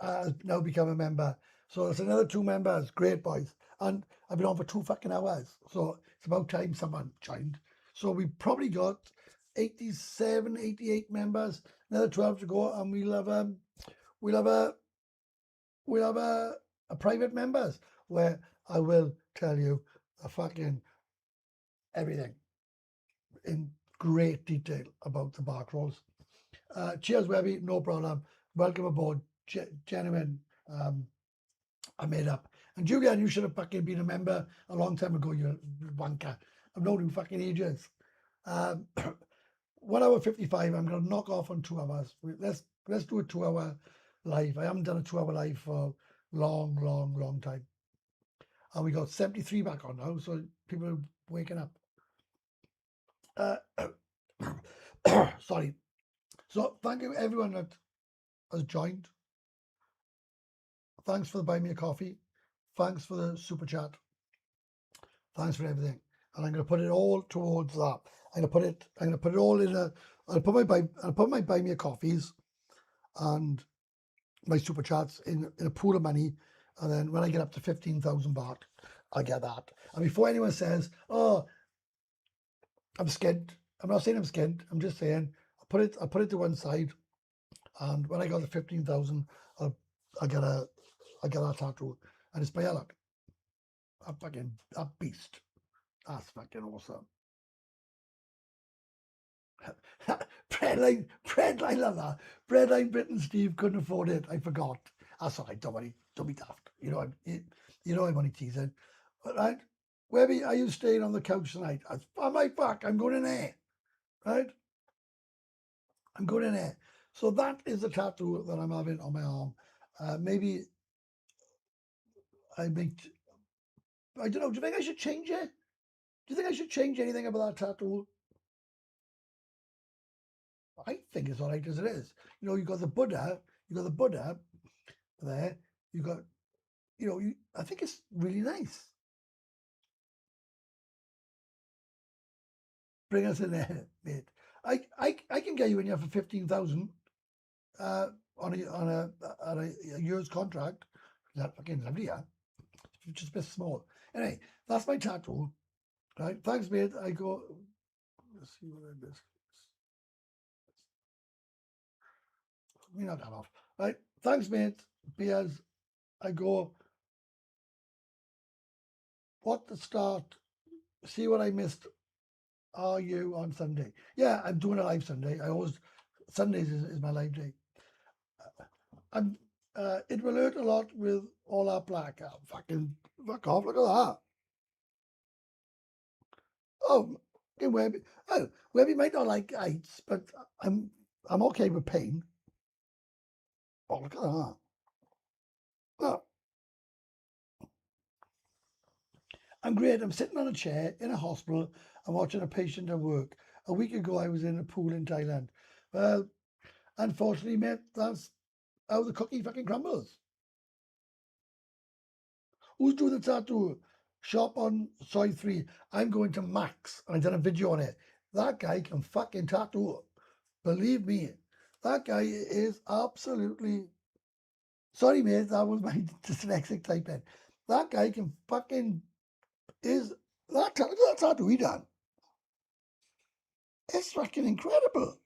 has now become a member. So there's another 2 members. Great, boys. And I've been on for 2 fucking hours. So it's about time someone joined. So we probably got 87, 88 members. Another 12 to go, and we'll have a private members where I will tell you the fucking everything in great detail about the bark rolls. Cheers, Webby, no problem. Welcome aboard, genuine. I made up. And Julian, you should have fucking been a member a long time ago, you wanker. I've known you fucking ages. 1 hour 55. I'm going to knock off on 2 hours. Let's do a 2 hour live. I haven't done a 2 hour live for long time. And we got 73 back on now, so people are waking up. Sorry. So thank you everyone that has joined. Thanks for the buy me a coffee. Thanks for the super chat. Thanks for everything. And I'm going to put it all towards that. I'm going to put it all in a. I'll put my buy me a coffees and my super chats in a pool of money, and then when I get up to 15,000 baht, I get that. And before anyone says, "Oh, I'm skint," I'm not saying I'm skint. I'm just saying I'll put it to one side, and when I got to 15,000, I get that tattoo, and it's by Alec. A beast. That's fucking awesome. Breadline, love that. Breadline Britain Steve couldn't afford it. I forgot. That's all right. Don't worry. Don't be daft. You know I'm only teasing. But right, Webby, are you staying on the couch tonight? On my back. I'm going in there. Right? I'm going in there. So that is the tattoo that I'm having on my arm. Maybe I don't know. Do you think I should change it? Do you think I should change anything about that tattoo? I think it's all right as it is. You know, you got the Buddha there. You got, I think it's really nice. Bring us in there, mate. I can get you in here for 15,000 on a year's contract. That fucking lovely, yeah. Just a bit small. Anyway, that's my tattoo. Right. Thanks, mate. I go. Let's see what I missed. We not that off. Right. Thanks, mate. Beers. I go. What the start? See what I missed. Are you on Sunday? Yeah, I'm doing a live Sunday. Sundays is my live day. And it will hurt a lot with all that black. Oh, fucking fuck off! Look at that. Oh, Webby might not like heights, but I'm okay with pain. Oh, look at that. Oh. I'm great. I'm sitting on a chair in a hospital and watching a patient at work. A week ago, I was in a pool in Thailand. Well, unfortunately, mate, that's how the cookie fucking crumbles. Who's doing the tattoo? Shop on Soy 3. I'm going to Max, and I've done a video on it. That guy can fucking tattoo. Believe me, that guy is absolutely... Sorry, mate, that was my dyslexic typing. That guy can fucking... That tattoo he done. It's fucking incredible.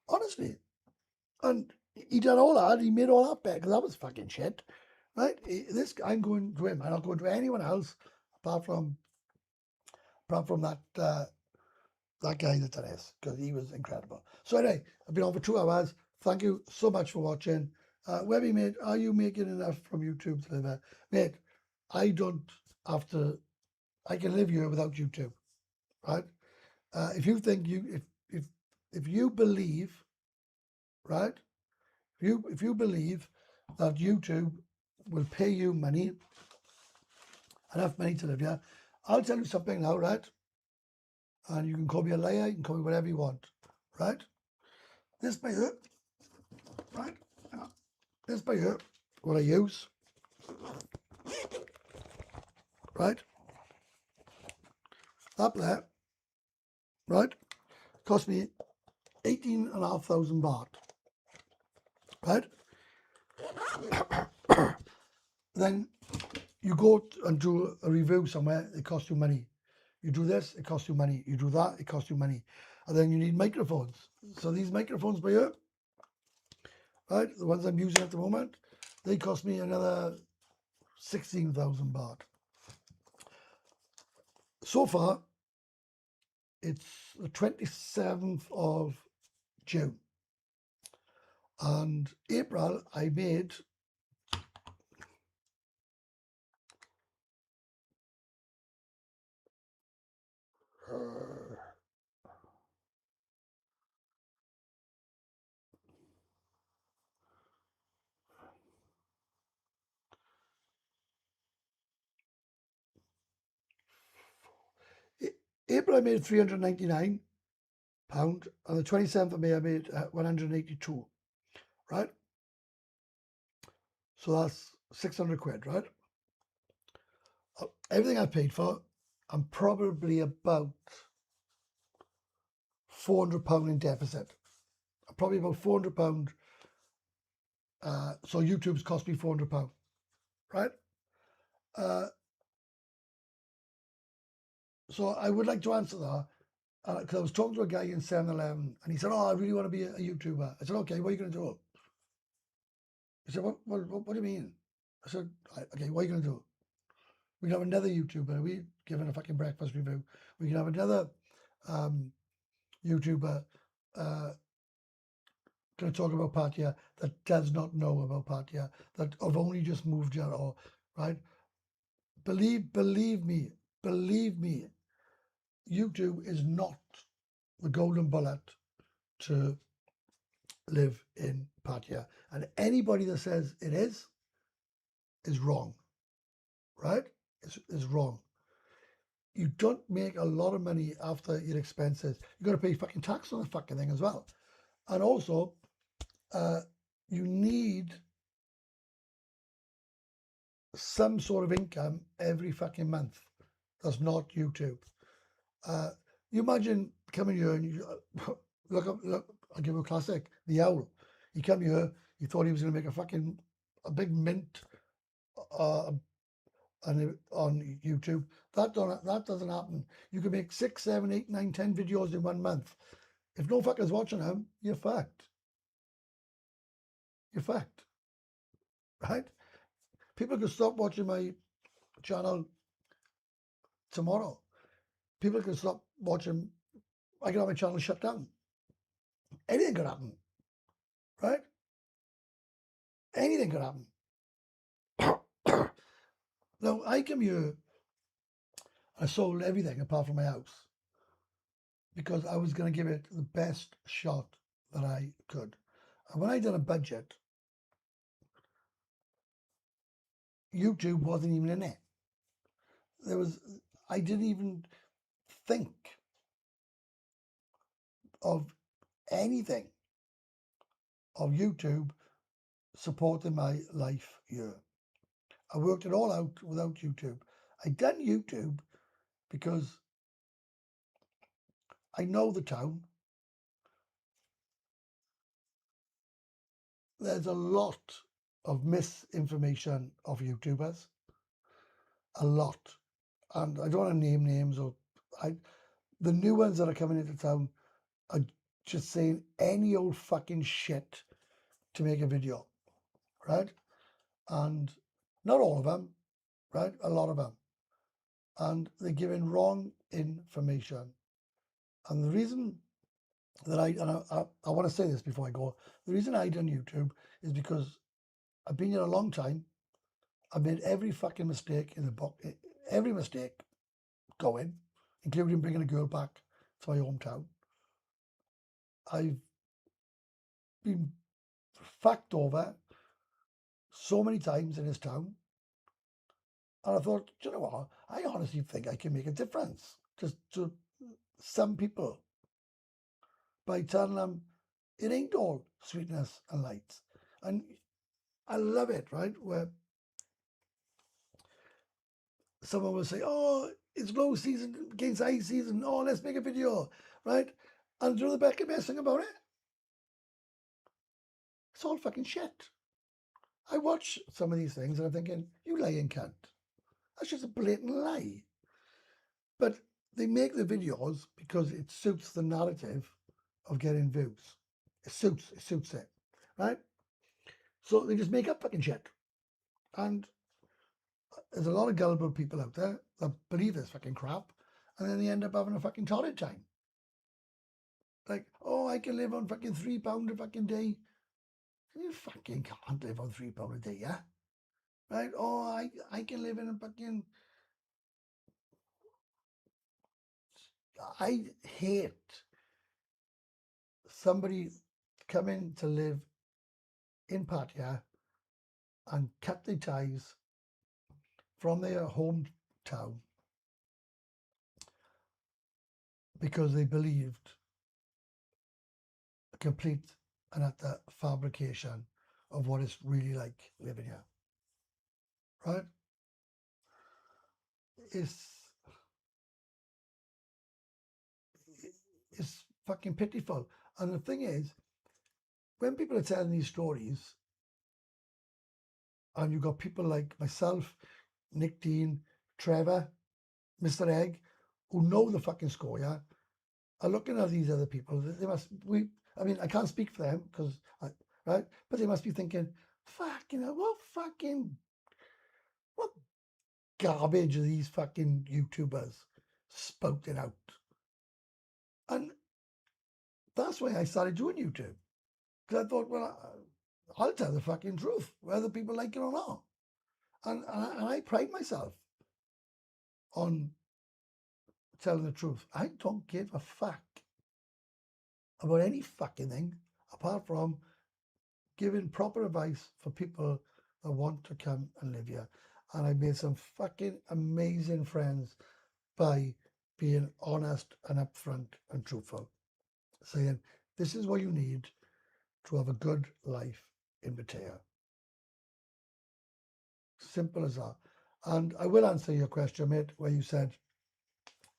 Honestly. And he done all that. He made all that better because that was fucking shit. Right? I'm going to him. I'm not going to anyone else apart from that guy that done this, because he was incredible. So anyway, I've been on for 2 hours. Thank you so much for watching. Webby, mate, are you making enough from YouTube to live there? Mate, I don't have to. I can live here without YouTube, right? If you think if you believe, right? If you believe that YouTube will pay you money, enough money to live here, I'll tell you something now, right? And you can call me a liar, you can call me whatever you want, right? This by here, right? This by here, what I use, right? Up there, right? Cost me 18,500 baht, right? Then you go and do a review somewhere, it costs you money. You do this, it costs you money. You do that, it costs you money. And then you need microphones. So these microphones by here, right, the ones I'm using at the moment, they cost me another 16,000 baht. So far, it's the 27th of June. And April, I made April I made £399, and the 27th of May I made 182, right? So that's 600 quid, right? Everything I paid for, I'm probably about £400 in deficit. Probably about £400. So YouTube's cost me £400, right? So I would like to answer that, because I was talking to a guy in 7-Eleven, and he said, "Oh, I really want to be a YouTuber." I said, "Okay, what are you going to do?" He said, what do you mean?" I said, "Okay, what are you going to do? We can have another YouTuber. We giving a fucking breakfast review. We can have another YouTuber going to talk about Pattaya that does not know about Pattaya, that have only just moved here, or right? Believe me, YouTube is not the golden bullet to live in Pattaya. And anybody that says it is wrong, right? Is wrong. You don't make a lot of money after your expenses. You got to pay fucking tax on the fucking thing as well. And also, you need some sort of income every fucking month. That's not YouTube. You imagine coming here and you look, I'll give you a classic, The Owl. He come here, he thought he was going to make a big mint on YouTube. That doesn't happen. You can make 6, 7, 8, 9, 10 videos in 1 month. If no fuckers watching them, you're fucked. You're fucked, right? People can stop watching my channel tomorrow. People can stop watching. I can have my channel shut down. Anything could happen, right? Anything could happen. Now, I come here, I sold everything apart from my house because I was going to give it the best shot that I could. And when I done a budget, YouTube wasn't even in it. I didn't even think of anything of YouTube supporting my life here. I worked it all out without YouTube. I done YouTube because I know the town. There's a lot of misinformation of YouTubers. A lot. And I don't want to name names, the new ones that are coming into town are just saying any old fucking shit to make a video, right? And not all of them, right? A lot of them. And they're giving wrong information. And the reason that I want to say this before I go, the reason I done YouTube is because I've been here a long time. I've made every fucking mistake in the book, every mistake going, including bringing a girl back to my hometown. I've been fucked over so many times in this town. And I thought, you know what? I honestly think I can make a difference just to some people by telling them it ain't all sweetness and lights. And I love it, right? Where someone will say, "Oh, it's low season against high season. Oh, let's make a video," right? And do the best thing about it? It's all fucking shit. I watch some of these things and I'm thinking, you lying cunt. That's just a blatant lie. But they make the videos because it suits the narrative of getting views. It suits it, right? So they just make up fucking shit. And there's a lot of gullible people out there that believe this fucking crap, and then they end up having a fucking torrid time. Like, oh, I can live on fucking £3 a fucking day. You fucking can't live on £3 a day, yeah? Right? Oh, I can live in a fucking... I hate somebody coming to live in Pattaya and cut their ties from their hometown because they believed a complete and utter fabrication of what it's really like living here. Right? It's fucking pitiful. And the thing is, when people are telling these stories, and you've got people like myself, Nick Dean, Trevor, Mr. Egg, who know the fucking score, yeah, are looking at these other people. They must, I mean, I can't speak for them because, right, but they must be thinking, fucking hell, what garbage are these fucking YouTubers spouting out? And that's why I started doing YouTube. Because I thought, well, I'll tell the fucking truth, whether people like it or not. And I pride myself on telling the truth. I don't give a fuck about any fucking thing apart from giving proper advice for people that want to come and live here. And I made some fucking amazing friends by being honest and upfront and truthful, saying, this is what you need to have a good life in Pattaya. Simple as that. And I will answer your question, mate, where you said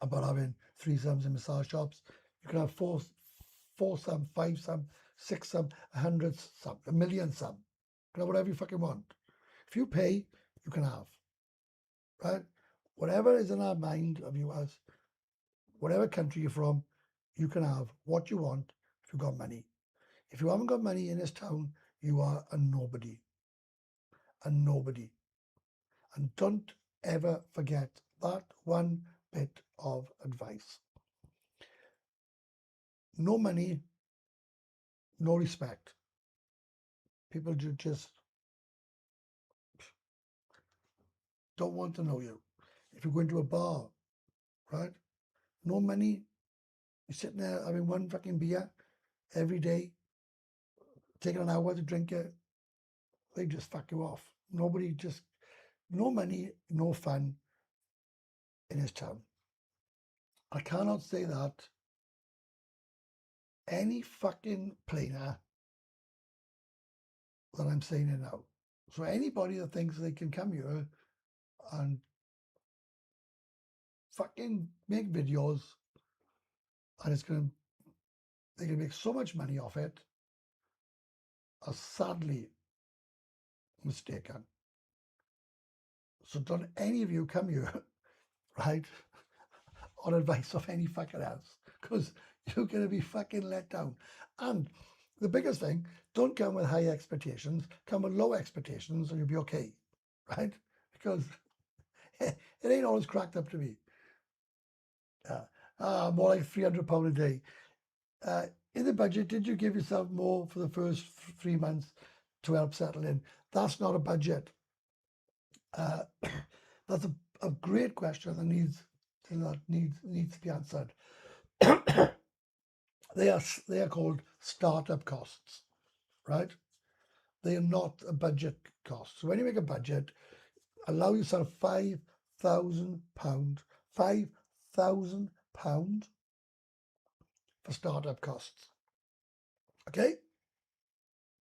about having threesomes in massage shops. You can have four some, five some, six some, 100 some, 1,000,000 some. You can have whatever you fucking want. If you pay, you can have. Right? Whatever is in our mind of you as, whatever country you're from, you can have what you want if you've got money. If you haven't got money in this town, you are a nobody. A nobody. And don't ever forget that one bit of advice. No money, no respect. People just don't want to know you. If you go into a bar, right? No money, you're sitting there having one fucking beer every day, taking an hour to drink it, they just fuck you off. No money, no fun in his town. I cannot say that any fucking plainer that I'm saying it now. So anybody that thinks they can come here and fucking make videos and they can make so much money off it are sadly mistaken. So don't any of you come here, right, on advice of any fucking else, because you're going to be fucking let down. And the biggest thing, don't come with high expectations, come with low expectations and you'll be okay, right? Because it ain't always cracked up to be. More like £300 a day. In the budget, did you give yourself more for the first 3 months to help settle in? That's not a budget. That's a great question that needs to be answered. They are called startup costs, right? They are not a budget cost. So when you make a budget, allow yourself £5,000, £5,000 for startup costs. Okay?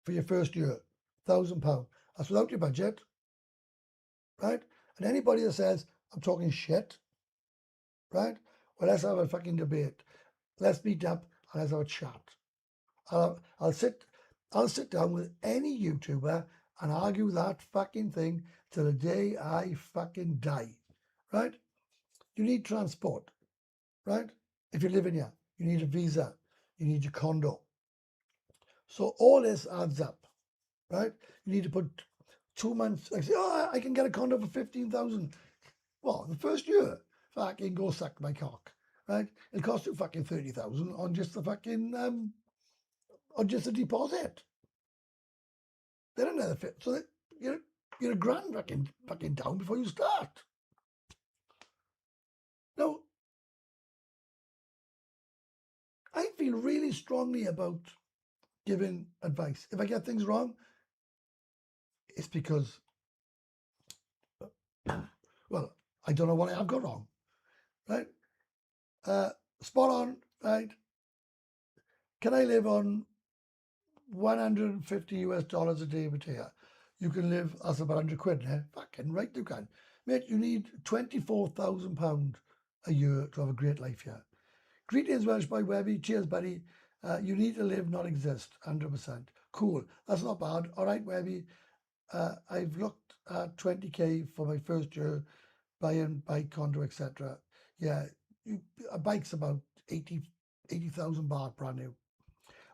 For your first year, £1,000. That's without your budget, right? And anybody that says, I'm talking shit, right? Well, let's have a fucking debate. Let's meet up and let's have a chat. I'll sit down with any YouTuber and argue that fucking thing till the day I fucking die, right? You need transport, right? If you're living here, you need a visa, you need your condo. So all this adds up, right? You need to put 2 months, I say, oh, I can get a condo for 15,000. Well, the first year, fucking go suck my cock, right? It costs you fucking 30,000 on just the fucking, on just a deposit. Then another fit. So that you're a grand fucking down before you start. Now, I feel really strongly about giving advice. If I get things wrong, it's because, well, I don't know what I've got wrong, right? Spot on, right? Can I live on 150 US dollars a day in Pattaya? You can live, that's about 100 quid, eh? Fucking right you can. Mate, you need £24,000 a year to have a great life here. Greetings, welshboywebby. Cheers, buddy. You need to live, not exist. 100%. Cool. That's not bad. All right, Webby. I've looked at 20k for my first year, buying bike, condo, etc. Yeah, a bike's about 80,000 baht brand new.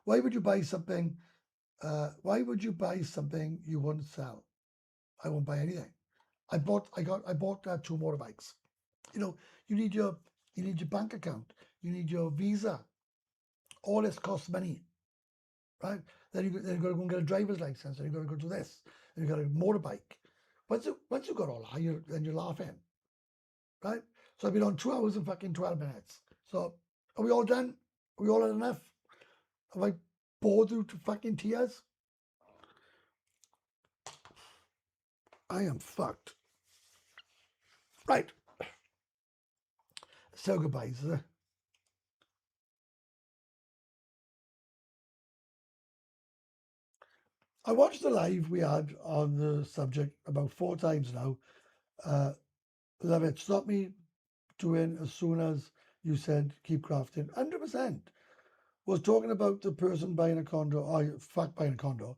Why would you buy something? Why would you buy something you wouldn't sell? I won't buy anything. I bought 2 motorbikes. You know, you need your bank account. You need your visa. All this costs money, right? Then you've got to go and get a driver's license. Then you've got to go to this. Then you've got a motorbike. Once you've got all that, then you're laughing, right? So I've been on 2 hours and fucking 12 minutes. So are we all done? Are we all had enough? Have I bored you to fucking tears? I am fucked. Right. So goodbyes. I watched the live we had on the subject about 4 times now. Love it. Stop me doing as soon as you said keep crafting. 100%. Was talking about the person buying a condo, or fuck buying a condo.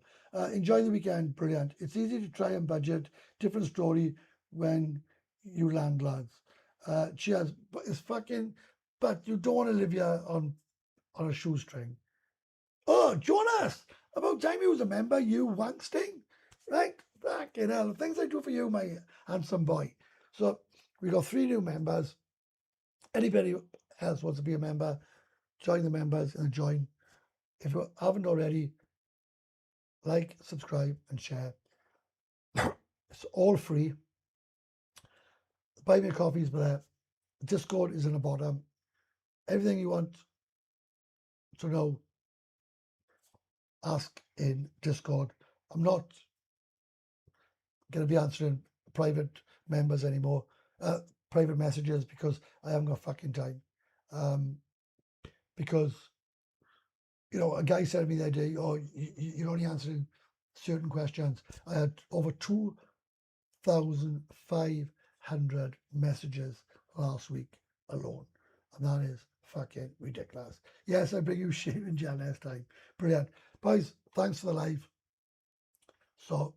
Enjoy the weekend. Brilliant. It's easy to try and budget. Different story when you land, lads. Cheers. But it's fucking, but you don't want to live here on a shoestring. Oh, Jonas! About time you was a member, you wangsting. Right? Fucking hell. Things I do for you, my handsome boy. So we got 3 new members. Anybody else wants to be a member, join the members and join. If you haven't already, like, subscribe and share. It's all free. Buy me a coffee is there. Discord is in the bottom. Everything you want to know, ask in Discord. I'm not going to be answering private members anymore, private messages, because I haven't got fucking time. Because, a guy said to me the other day, oh, you're only answering certain questions. I had over 2,500 messages last week alone. And that is fucking ridiculous. Yes, I bring you shit in jail next time. Brilliant. Boys, thanks for the live. So